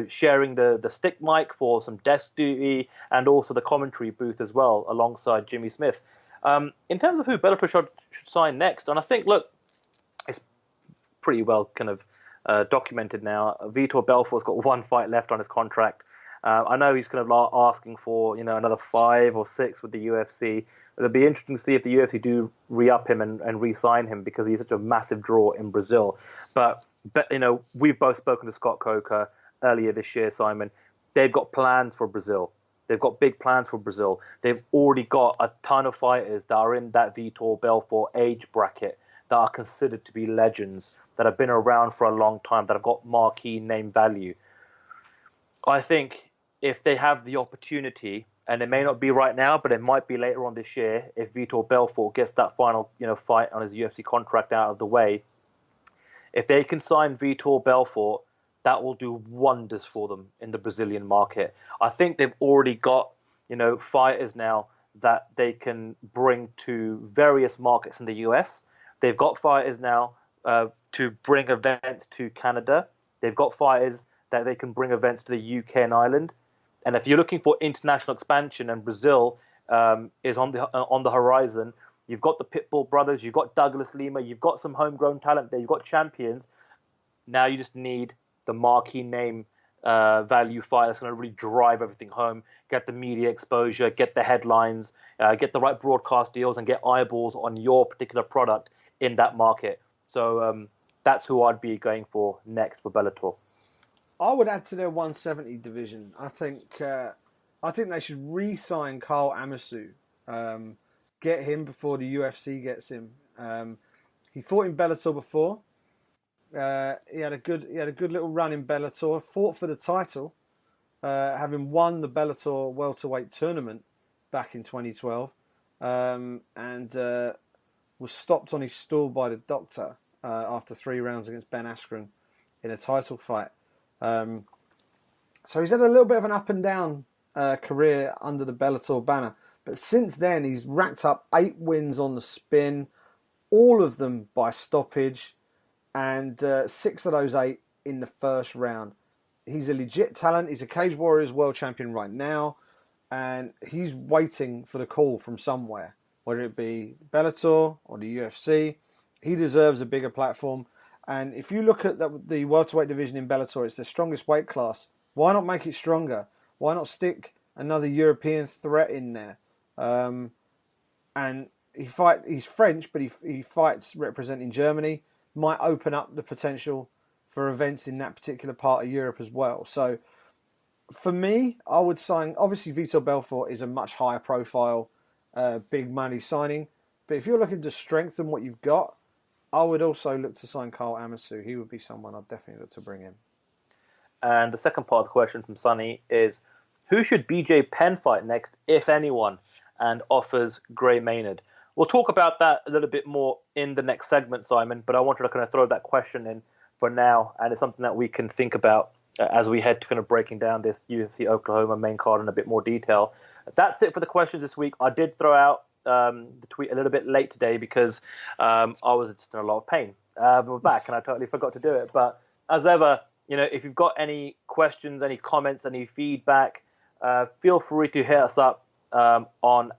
sharing the stick mic for some desk duty and also the commentary booth as well, alongside Jimmy Smith. In terms of who Bellator should sign next, and I think, look, it's pretty well kind of documented now. Vitor Belfort's got one fight left on his contract. I know he's kind of asking for another 5 or 6 with the UFC. It'll be interesting to see if the UFC do re-up him and re-sign him because he's such a massive draw in Brazil. But we've both spoken to Scott Coker earlier this year, Simon. They've got plans for Brazil. They've got big plans for Brazil. They've already got a ton of fighters that are in that Vitor Belfort age bracket that are considered to be legends, that have been around for a long time, that have got marquee name value. I think if they have the opportunity, and it may not be right now, but it might be later on this year, if Vitor Belfort gets that final fight on his UFC contract out of the way, if they can sign Vitor Belfort, that will do wonders for them in the Brazilian market. I think they've already got, fighters now that they can bring to various markets in the US. They've got fighters now to bring events to Canada. They've got fighters that they can bring events to the UK and Ireland. And if you're looking for international expansion, and Brazil is on the horizon, you've got the Pitbull brothers, you've got Douglas Lima, you've got some homegrown talent there, you've got champions. Now you just need the marquee name value fight that's going to really drive everything home, get the media exposure, get the headlines, get the right broadcast deals, and get eyeballs on your particular product in that market. So that's who I'd be going for next for Bellator. I would add to their 170 division. I think they should re-sign Carl Amasu. Get him before the UFC gets him. He fought in Bellator before. He had a good little run in Bellator. Fought for the title, having won the Bellator welterweight tournament back in 2012, and was stopped on his stool by the doctor after 3 rounds against Ben Askren in a title fight. So he's had a little bit of an up and down career under the Bellator banner, but since then he's racked up 8 wins on the spin, all of them by stoppage, and 6 of those 8 in the first round. He's a legit talent. He's a Cage Warriors world champion right now, and he's waiting for the call from somewhere, whether it be Bellator or the UFC. He deserves a bigger platform. And if you look at the welterweight division in Bellator, it's the strongest weight class. Why not make it stronger? Why not stick another European threat in there? And he's French, but he fights representing Germany. Might open up the potential for events in that particular part of Europe as well. So for me, I would sign, obviously Vitor Belfort is a much higher profile, big money signing. But if you're looking to strengthen what you've got, I would also look to sign Carl Amasu. He would be someone I'd definitely look to bring in. And the second part of the question from Sonny is, who should BJ Penn fight next, if anyone, and offers Gray Maynard? We'll talk about that a little bit more in the next segment, Simon, but I wanted to kind of throw that question in for now, and it's something that we can think about as we head to kind of breaking down this UFC Oklahoma main card in a bit more detail. That's it for the questions this week. I did throw out the tweet a little bit late today because I was just in a lot of pain. We're back, and I totally forgot to do it. But as ever, if you've got any questions, any comments, any feedback, feel free to hit us up on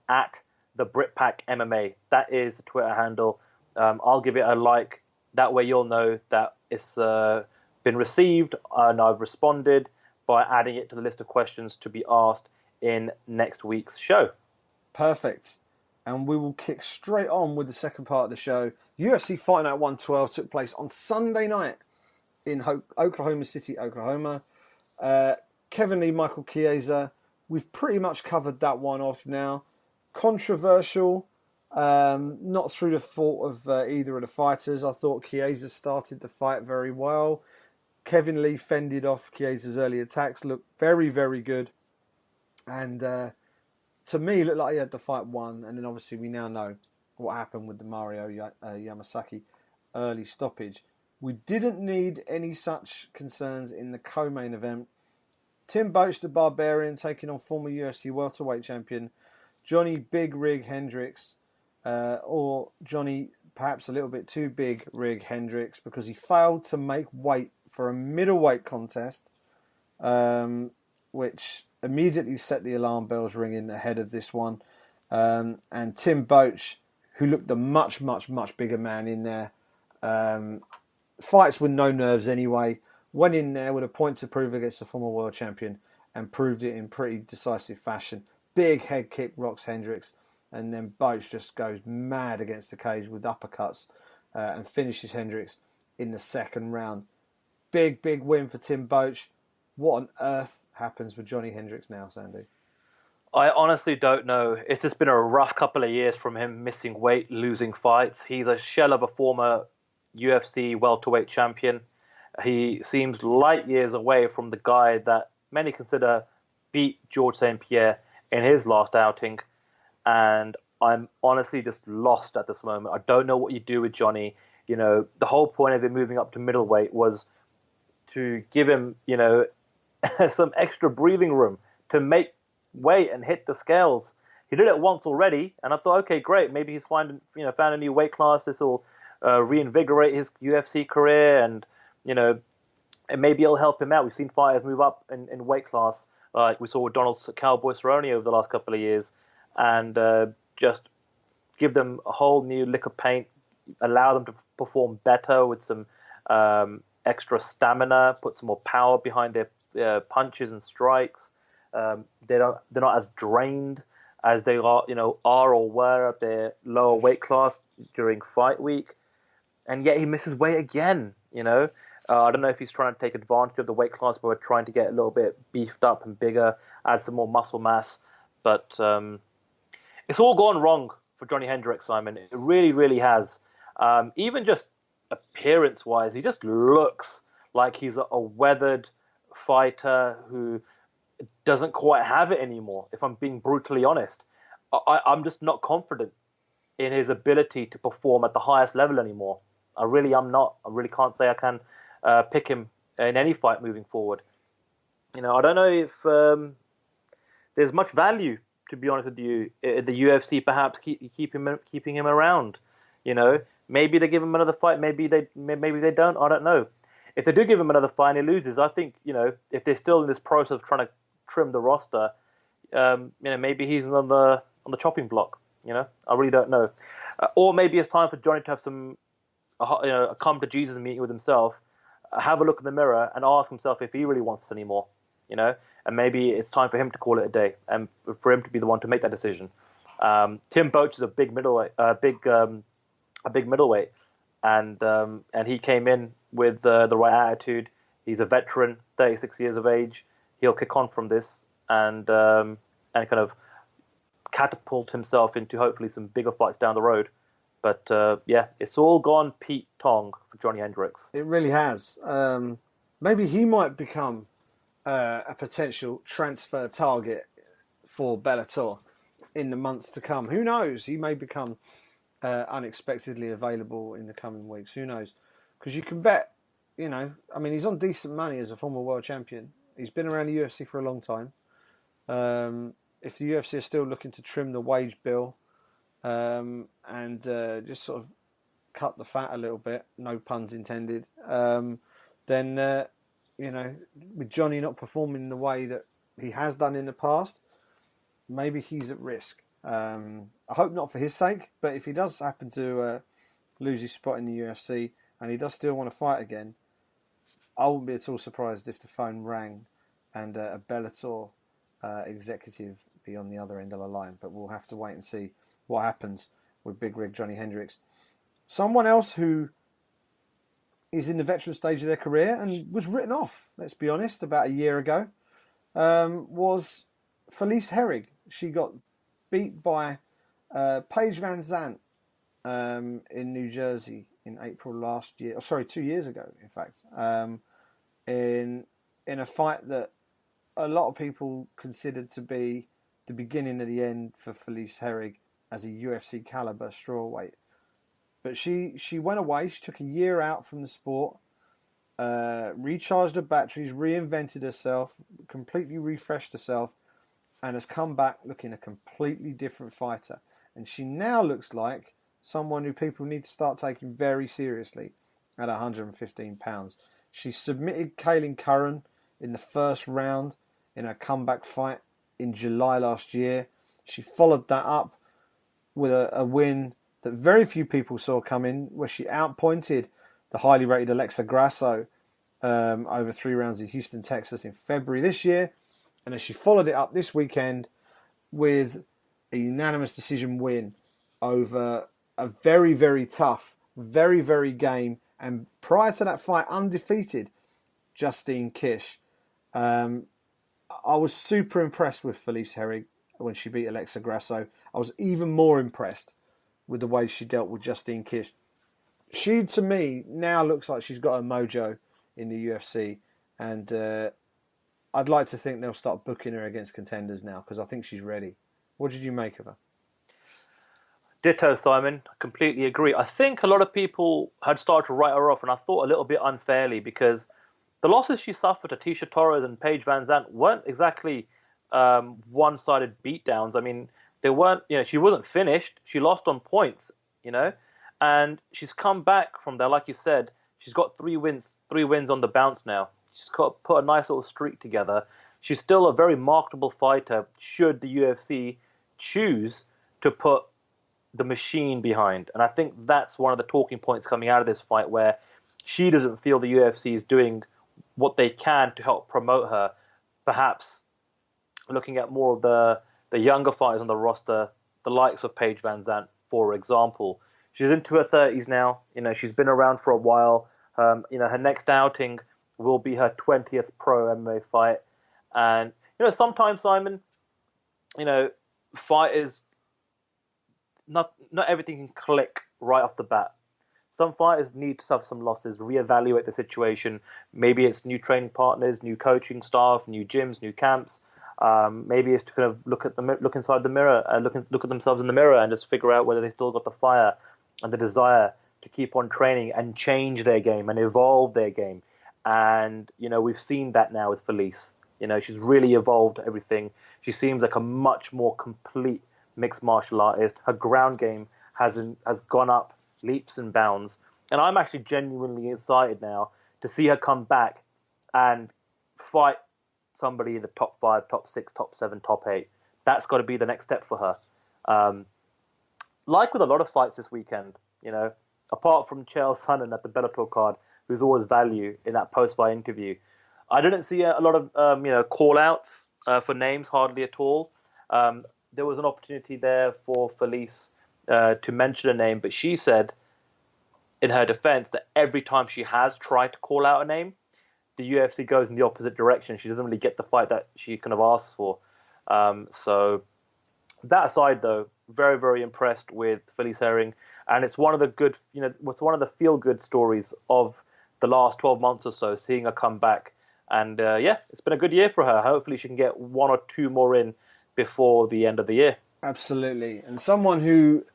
@the BritPack MMA. That is the Twitter handle. I'll give it a like. That way you'll know that it's been received and I've responded by adding it to the list of questions to be asked in next week's show. Perfect. And we will kick straight on with the second part of the show. UFC Fight Night 112 took place on Sunday night in Oklahoma City, Oklahoma. Kevin Lee, Michael Chiesa. We've pretty much covered that one off now. Controversial, not through the fault of either of the fighters. I thought Chiesa started the fight very well. Kevin Lee fended off Chiesa's early attacks, looked very, very good. And to me, it looked like he had the fight won. And then obviously we now know what happened with the Mario Yamasaki early stoppage. We didn't need any such concerns in the co-main event. Tim Boach, the Barbarian, taking on former UFC welterweight champion Johnny Big Rig Hendricks, or Johnny perhaps a little bit too big Rig Hendricks, because he failed to make weight for a middleweight contest, which immediately set the alarm bells ringing ahead of this one. And Tim Boach, who looked a much, much, much bigger man in there, fights with no nerves anyway, went in there with a point to prove against the former world champion and proved it in pretty decisive fashion. Big head kick rocks Hendricks, and then Boach just goes mad against the cage with uppercuts and finishes Hendricks in the second round. Big win for Tim Boach. What on earth happens with Johnny Hendricks now, Sandy? I honestly don't know. It's just been a rough couple of years from him, missing weight, losing fights. He's a shell of a former UFC welterweight champion. He seems light years away from the guy that many consider beat George St. Pierre in his last outing. And I'm honestly just lost at this moment. I don't know what you do with Johnny. You know, the whole point of him moving up to middleweight was to give him, you know, some extra breathing room to make weight and hit the scales. He did it once already, and I thought, okay, great. Maybe he's found a new weight class. This will reinvigorate his UFC career, and and maybe it'll help him out. We've seen fighters move up in weight class, like we saw with Donald Cowboy Cerrone over the last couple of years, and just give them a whole new lick of paint, allow them to perform better with some extra stamina, put some more power behind their punches and strikes. They're not as drained as they are or were at their lower weight class during fight week, and yet he misses weight again. I don't know if he's trying to take advantage of the weight class, but we're trying to get a little bit beefed up and bigger, add some more muscle mass. But it's all gone wrong for Johnny Hendricks, Simon. It really, really has. Even just appearance-wise, he just looks like he's a weathered fighter who doesn't quite have it anymore, if I'm being brutally honest. I'm just not confident in his ability to perform at the highest level anymore. I really am not. I really can't say I can pick him in any fight moving forward. I don't know if there's much value, to be honest with you, the UFC perhaps keeping him around. Maybe they give him another fight. Maybe they don't. I don't know. If they do give him another fight and he loses, I think if they're still in this process of trying to trim the roster, maybe he's on the chopping block. I really don't know. Or maybe it's time for Johnny to have a come to Jesus meeting with himself, have a look in the mirror and ask himself if he really wants this anymore. And maybe it's time for him to call it a day and for him to be the one to make that decision. Tim Boach is a big middleweight, and he came in with the right attitude. He's a veteran, 36 years of age. He'll kick on from this and kind of catapult himself into hopefully some bigger fights down the road. But it's all gone Pete Tong for Johnny Hendricks. It really has. Maybe he might become a potential transfer target for Bellator in the months to come. Who knows? He may become unexpectedly available in the coming weeks. Who knows? Because you can bet, he's on decent money as a former world champion. He's been around the UFC for a long time. If the UFC are still looking to trim the wage bill and just sort of cut the fat a little bit, no puns intended, then, with Johnny not performing in the way that he has done in the past, maybe he's at risk. I hope not for his sake, but if he does happen to lose his spot in the UFC and he does still want to fight again, I wouldn't be at all surprised if the phone rang and a Bellator executive be on the other end of the line. But we'll have to wait and see what happens with Big Rig Johnny Hendricks. Someone else who is in the veteran stage of their career and was written off, let's be honest, about a year ago, was Felice Herrig. She got beat by Paige Van Zandt in New Jersey in April last year. 2 years ago, in fact. In a fight that a lot of people considered to be the beginning of the end for Felice Herrig as a UFC caliber strawweight. But she went away. She took a year out from the sport, recharged her batteries, reinvented herself, completely refreshed herself, and has come back looking a completely different fighter. And she now looks like someone who people need to start taking very seriously at 115 pounds. She submitted Kaylin Curran in the first round in her comeback fight in July last year. She followed that up with a win that very few people saw coming, where she outpointed the highly rated Alexa Grasso over 3 rounds in Houston, Texas in February this year. And then she followed it up this weekend with a unanimous decision win over a very, very tough, very, very game, and prior to that fight, undefeated Justine Kish. I was super impressed with Felice Herrig when she beat Alexa Grasso. I was even more impressed with the way she dealt with Justine Kish. She, to me, now looks like she's got a mojo in the UFC, and I'd like to think they'll start booking her against contenders now, because I think she's ready. What did you make of her? Ditto, Simon. I completely agree. I think a lot of people had started to write her off, and I thought a little bit unfairly, because the losses she suffered to Tisha Torres and Paige Van Zandt weren't exactly one-sided beatdowns. I mean, they weren't. She wasn't finished. She lost on points. And she's come back from there, like you said. She's got 3 wins on the bounce now. She's put a nice little streak together. She's still a very marketable fighter, should the UFC choose to put the machine behind. And I think that's one of the talking points coming out of this fight, where she doesn't feel the UFC is doing what they can to help promote her. Perhaps looking at more of the younger fighters on the roster, the likes of Paige Van Zandt, for example. She's into her 30s now. She's been around for a while. Her next outing will be her 20th pro MMA fight. And, sometimes, Simon, fighters, not everything can click right off the bat. Some fighters need to suffer some losses, reevaluate the situation. Maybe it's new training partners, new coaching staff, new gyms, new camps. Maybe it's to kind of look inside the mirror, look at themselves in the mirror, and just figure out whether they still got the fire and the desire to keep on training and change their game and evolve their game. And we've seen that now with Felice. She's really evolved everything. She seems like a much more complete mixed martial artist. Her ground game has gone up leaps and bounds, and I'm actually genuinely excited now to see her come back and fight somebody in the top 5, top 6, top 7, top 8. That's got to be the next step for her. Like with a lot of fights this weekend, apart from Chael Sonnen at the Bellator card, who's always value in that post-fight interview, I didn't see a lot of call-outs for names, hardly at all. There was an opportunity there for Felice to mention a name, but she said in her defense that every time she has tried to call out a name, the UFC goes in the opposite direction. She doesn't really get the fight that she kind of asks for. So that aside, though, very, very impressed with Felice Herring, and it's one of the good, it's one of the feel-good stories of the last 12 months or so, seeing her come back. And it's been a good year for her. Hopefully she can get 1 or 2 more in before the end of the year. Absolutely. And someone who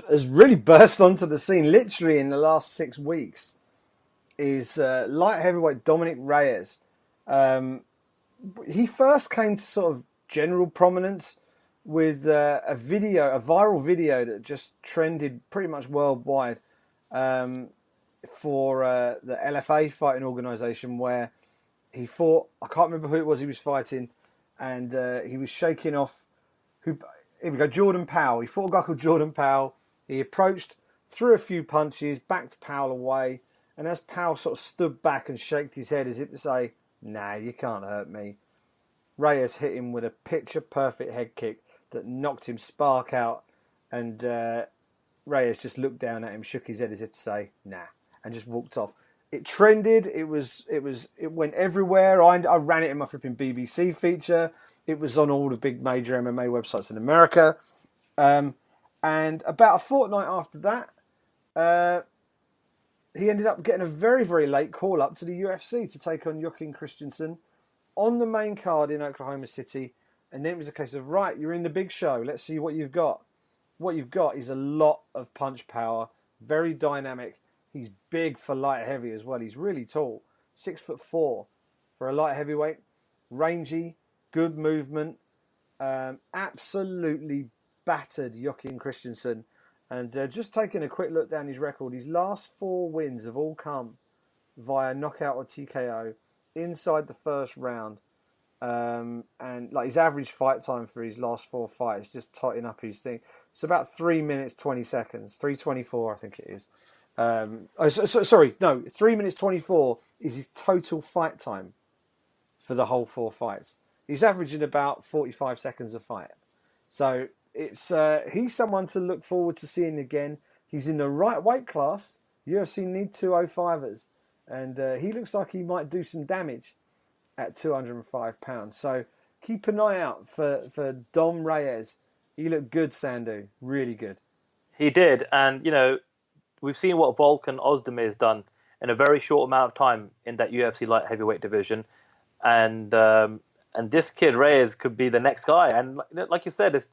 has really burst onto the scene literally in the last 6 weeks is light heavyweight Dominic Reyes. He first came to sort of general prominence with a viral video that just trended pretty much worldwide for the LFA fighting organisation, where he fought, I can't remember who it was he was fighting, and he was shaking off, here we go, Jordan Powell. He fought a guy called Jordan Powell. He approached, threw a few punches, backed Powell away, and as Powell sort of stood back and shaked his head as if to say, nah, you can't hurt me, Reyes hit him with a picture-perfect head kick that knocked him spark out, and Reyes just looked down at him, shook his head as if to say, nah, and just walked off. It trended. It went everywhere. I ran it in my flipping BBC feature. It was on all the big major MMA websites in America. And about a fortnight after that, he ended up getting a very, very late call up to the UFC to take on Joaquin Christensen on the main card in Oklahoma City. And then it was a case of, right, you're in the big show. Let's see what you've got. What you've got is a lot of punch power, very dynamic. He's big for light heavy as well. He's really tall, 6'4" for a light heavyweight. Rangy, good movement. Absolutely battered Joaquin Christensen. And just taking a quick look down his record, his last 4 wins have all come via knockout or TKO inside the first round. And like his average fight time for his last 4 fights, just totting up his thing. It's about 3 minutes 20 seconds, 3:24 I think it is. 3 minutes 24 is his total fight time for the whole 4 fights. he's averaging about 45 seconds a fight. So he's someone to look forward to seeing again. He's in the right weight class. UFC need 205ers. And he looks like he might do some damage at 205 pounds. So keep an eye out for Dom Reyes. He looked good, Sandhu. Really good. He did. And, we've seen what Volkan Ozdemir has done in a very short amount of time in that UFC light heavyweight division. And this kid, Reyes, could be the next guy. And like you said, it's,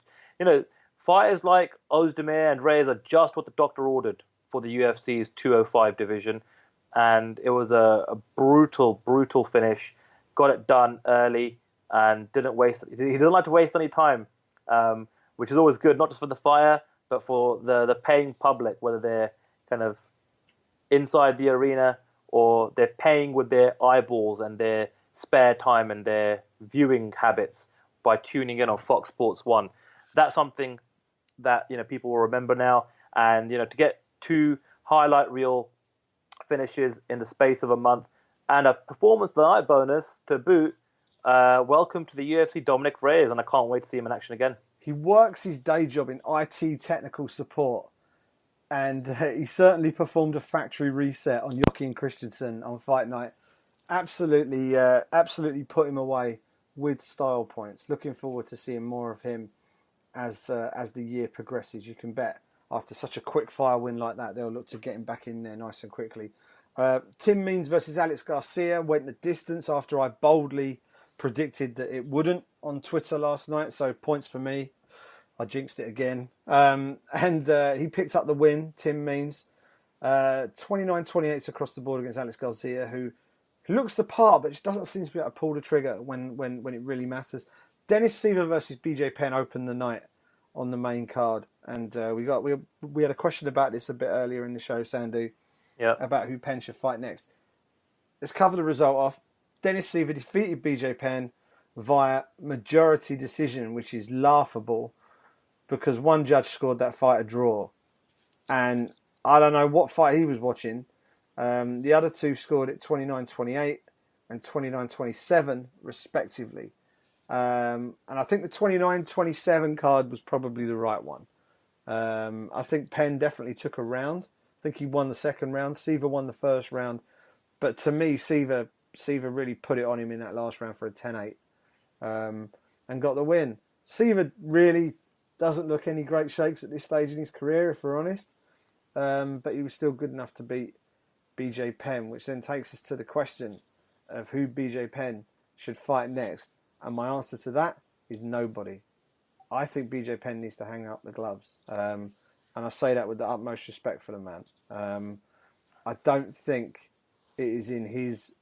fighters like Ozdemir and Reyes are just what the doctor ordered for the UFC's 205 division. And it was a brutal, brutal finish. Got it done early and didn't waste. He didn't like to waste any time, which is always good, not just for the fighter, but for the paying public, whether they're kind of inside the arena or they're paying with their eyeballs and their spare time and their viewing habits by tuning in on Fox Sports 1. That's something that people will remember now. And to get 2 highlight reel finishes in the space of a month and a performance of the night bonus to boot. Welcome to the UFC, Dominic Reyes, and I can't wait to see him in action again. He works his day job in IT technical support, and he certainly performed a factory reset on Joaquin Christensen on fight night. Absolutely put him away with style points. Looking forward to seeing more of him as the year progresses. You can bet after such a quick fire win like that, they'll look to get him back in there nice and quickly. Tim Means versus Alex Garcia went the distance after I boldly predicted that it wouldn't on Twitter last night. So points for me. I jinxed it again. And he picked up the win, Tim Means. 29-28 across the board against Alex Garcia, who looks the part but just doesn't seem to be able to pull the trigger when it really matters. Dennis Siver versus BJ Penn opened the night on the main card. And we had a question about this a bit earlier in the show, Sandhu, about who Penn should fight next. Let's cover the result off. Dennis Siver defeated BJ Penn via majority decision, which is laughable because one judge scored that fight a draw. And I don't know what fight he was watching. The other two scored it 29-28 and 29-27, respectively. And I think the 29-27 card was probably the right one. I think Penn definitely took a round. I think he won the second round. Siver won the first round. But to me, Siver really put it on him in that last round for a 10-8 and got the win. Siver really doesn't look any great shakes at this stage in his career, if we're honest. But he was still good enough to beat BJ Penn, which then takes us to the question of who BJ Penn should fight next. And my answer to that is nobody. I think BJ Penn needs to hang up the gloves. And I say that with the utmost respect for the man. I don't think it is in his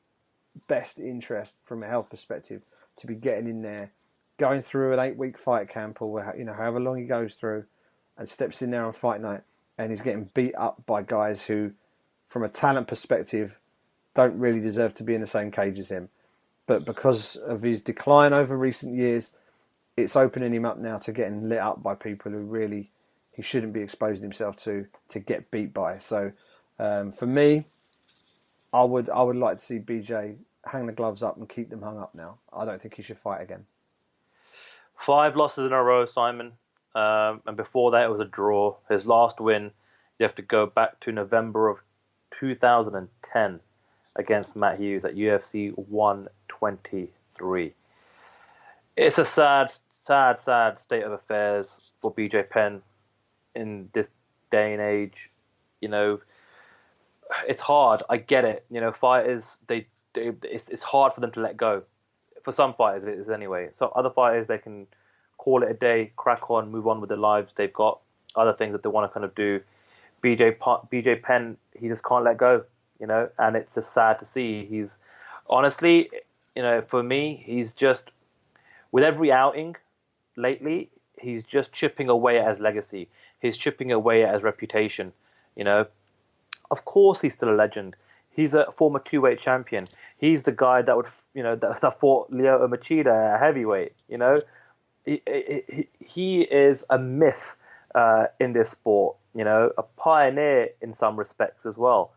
best interest from a health perspective to be getting in there, going through an 8-week fight camp or however long he goes through and steps in there on fight night and he's getting beat up by guys who, from a talent perspective, don't really deserve to be in the same cage as him. But because of his decline over recent years, it's opening him up now to getting lit up by people who really he shouldn't be exposing himself to get beat by. So for me, I would like to see BJ hang the gloves up and keep them hung up now. I don't think he should fight again. 5 losses in a row, Simon. And before that, it was a draw. His last win, you have to go back to November of 2010 against Matt Hughes at UFC 123. It's a sad state of affairs for BJ Penn in this day and age. It's hard. I get it. Fighters, it's hard for them to let go. For some fighters, it is anyway. So other fighters, they can call it a day, crack on, move on with their lives. They've got other things that they want to kind of do. BJ Penn, he just can't let go, and it's just sad to see. He's honestly, for me, he's just, with every outing lately, he's just chipping away at his legacy. He's chipping away at his reputation. Of course, he's still a legend. He's a former 2-weight champion. He's the guy that would, that fought Lyoto Machida at heavyweight. He is a myth in this sport. A pioneer in some respects as well.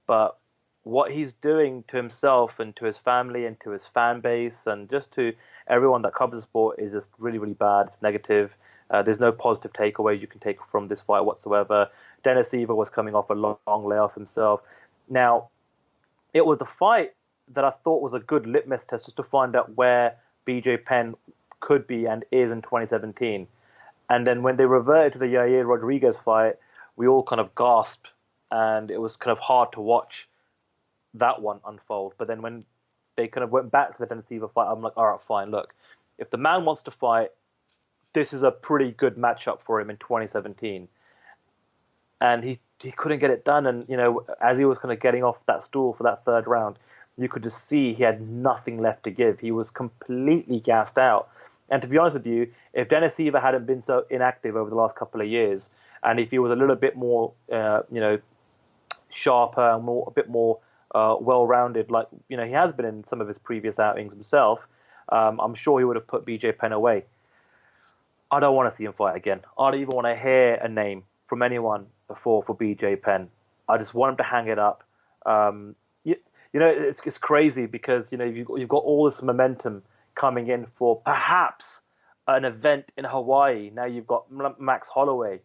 But what he's doing to himself and to his family and to his fan base and just to everyone that covers the sport is just really, really bad. It's negative. There's no positive takeaways you can take from this fight whatsoever. Dennis Siver was coming off a long layoff himself. Now, it was the fight that I thought was a good litmus test just to find out where BJ Penn could be and is in 2017. And then when they reverted to the Yair Rodriguez fight, we all kind of gasped, and it was kind of hard to watch that one unfold. But then when they kind of went back to the Dennis Siver fight, I'm like, all right, fine, look, if the man wants to fight, this is a pretty good matchup for him in 2017. And he couldn't get it done. And, as he was kind of getting off that stool for that third round, you could just see he had nothing left to give. He was completely gassed out. And to be honest with you, if Dennis Siver hadn't been so inactive over the last couple of years, and if he was a little bit more, sharper and a bit more well-rounded, like he has been in some of his previous outings himself, I'm sure he would have put BJ Penn away. I don't want to see him fight again. I don't even want to hear a name from anyone for BJ Penn. I just want him to hang it up. It's crazy because you've got all this momentum coming in for perhaps an event in Hawaii. Now you've got Max Holloway,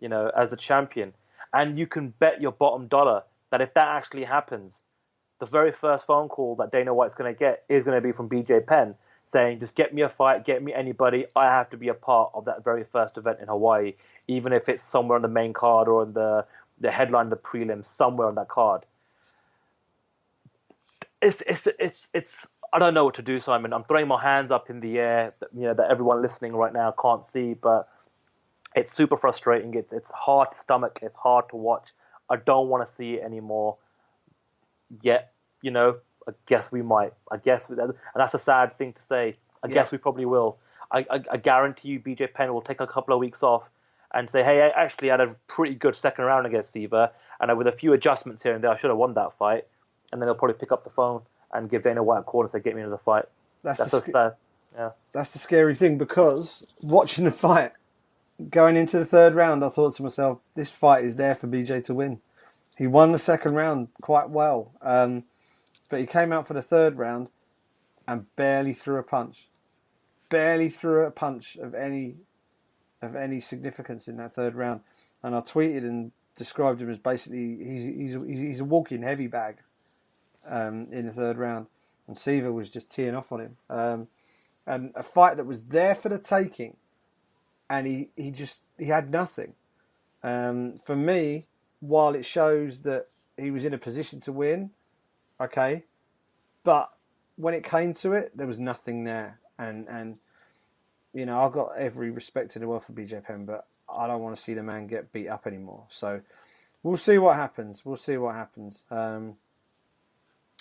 as the champion, and you can bet your bottom dollar that if that actually happens, the very first phone call that Dana White's going to get is going to be from BJ Penn saying, just get me a fight, get me anybody. I have to be a part of that very first event in Hawaii, even if it's somewhere on the main card or on the headline, the prelims, somewhere on that card. It's I don't know what to do, Simon. I'm throwing my hands up in the air, that everyone listening right now can't see, but it's super frustrating. It's hard to stomach. It's hard to watch. I don't want to see it anymore. Yet, I guess we might. And that's a sad thing to say. I guess we probably will. I guarantee you BJ Penn will take a couple of weeks off and say, hey, I actually had a pretty good second round against Siver, and with a few adjustments here and there, I should have won that fight. And then he'll probably pick up the phone and give Dana White a call and say, get me another fight. That's so sad. Yeah. That's the scary thing, because watching the fight, going into the third round, I thought to myself, this fight is there for BJ to win. He won the second round quite well. But he came out for the third round and barely threw a punch. Barely threw a punch of any significance in that third round. And I tweeted and described him as basically he's a walking heavy bag in the third round. And Siver was just teeing off on him. And a fight that was there for the taking, and he had nothing. For me, while it shows that he was in a position to win, okay, but when it came to it, there was nothing there. And I've got every respect in the world for BJ Penn, but I don't want to see the man get beat up anymore. So we'll see what happens.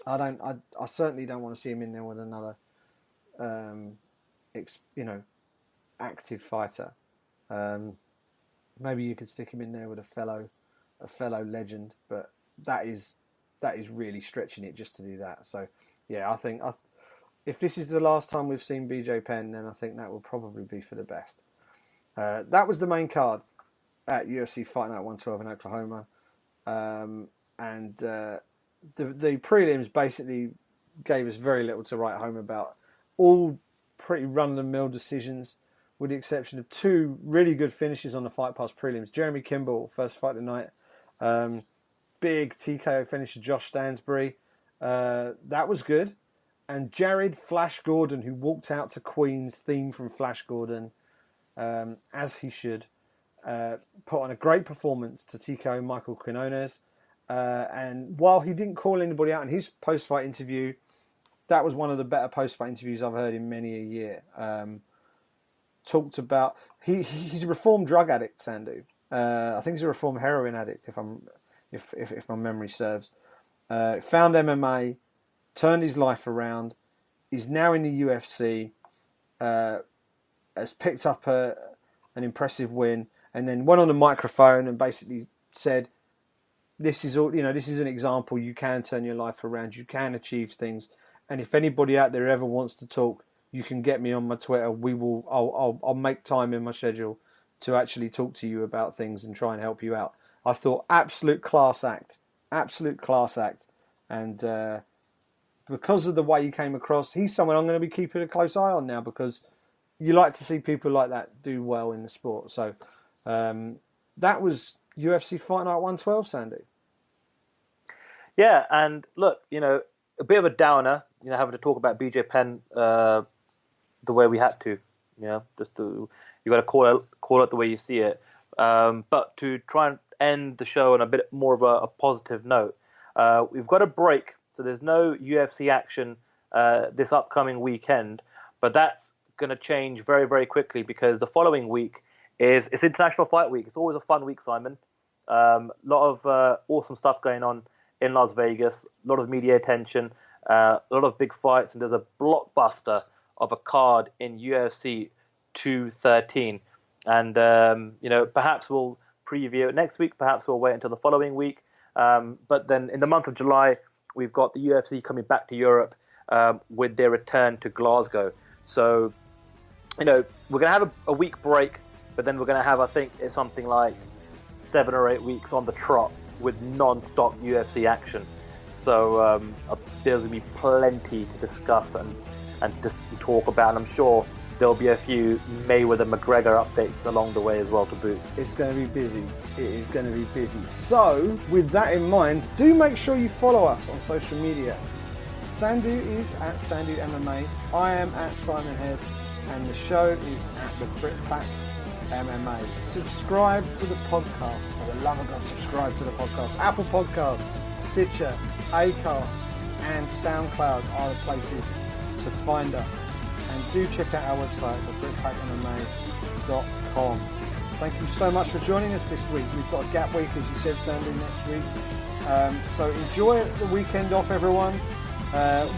I certainly don't want to see him in there with another, active fighter. Maybe you could stick him in there with a fellow legend, but that is really stretching it just to do that. So yeah, I think if this is the last time we've seen BJ Penn, then I think that will probably be for the best. That was the main card at UFC Fight Night 112 in Oklahoma, and the prelims basically gave us very little to write home about. All pretty run-of-the-mill decisions, with the exception of two really good finishes on the Fight Pass prelims. Jeremy Kimball, first fight of the night. Big TKO finisher, Josh Stansbury. That was good. And Jared Flash Gordon, who walked out to Queen's theme from Flash Gordon, as he should, put on a great performance to TKO Michael Quinones. And while he didn't call anybody out in his post-fight interview, that was one of the better post-fight interviews I've heard in many a year. Talked about he's a reformed drug addict, Sandhu. I think he's a reformed heroin addict, if my memory serves. Found MMA, turned his life around. He's now in the UFC. Has picked up an impressive win, and then went on the microphone and basically said, "This is all. This is an example. You can turn your life around. You can achieve things. And if anybody out there ever wants to talk, you can get me on my Twitter. I'll make time in my schedule to actually talk to you about things and try and help you out." I thought absolute class act. And because of the way he came across, he's someone I'm going to be keeping a close eye on now, because you like to see people like that do well in the sport. So that was UFC Fight Night 112, Sandy. Yeah, and look, a bit of a downer, having to talk about BJ Penn the way we had to. You got to call it the way you see it. But to try and end the show on a bit more of a positive note, we've got a break, so there's no UFC action this upcoming weekend, but that's going to change very, very quickly, because the following week it's International Fight Week. It's always a fun week, Simon. A lot of awesome stuff going on in Las Vegas, a lot of media attention, a lot of big fights, and there's a blockbuster of a card in UFC 213. And, perhaps we'll preview it next week, perhaps we'll wait until the following week. But then in the month of July, we've got the UFC coming back to Europe with their return to Glasgow. So, we're going to have a week break, but then we're going to have, I think, it's something like 7 or 8 weeks on the trot with non-stop UFC action. So there's going to be plenty to discuss and just talk about, and I'm sure there'll be a few Mayweather-McGregor updates along the way as well to boot. It's going to be busy. It is going to be busy. So, with that in mind, do make sure you follow us on social media. Sandhu is at Sandhu MMA. I am at Simon Head. And the show is at the Brit MMA. Subscribe to the podcast. For the love of God, subscribe to the podcast. Apple Podcasts, Stitcher, Acast, and SoundCloud are the places to find us. And do check out our website, thebritpackmma.com. Thank you so much for joining us this week. We've got a gap week, as you said, Sandy, next week. So enjoy the weekend off, everyone.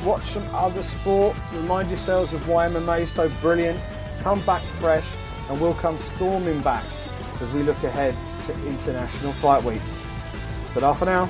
Watch some other sport. Remind yourselves of why MMA is so brilliant. Come back fresh, and we'll come storming back as we look ahead to International Fight Week. So, for now.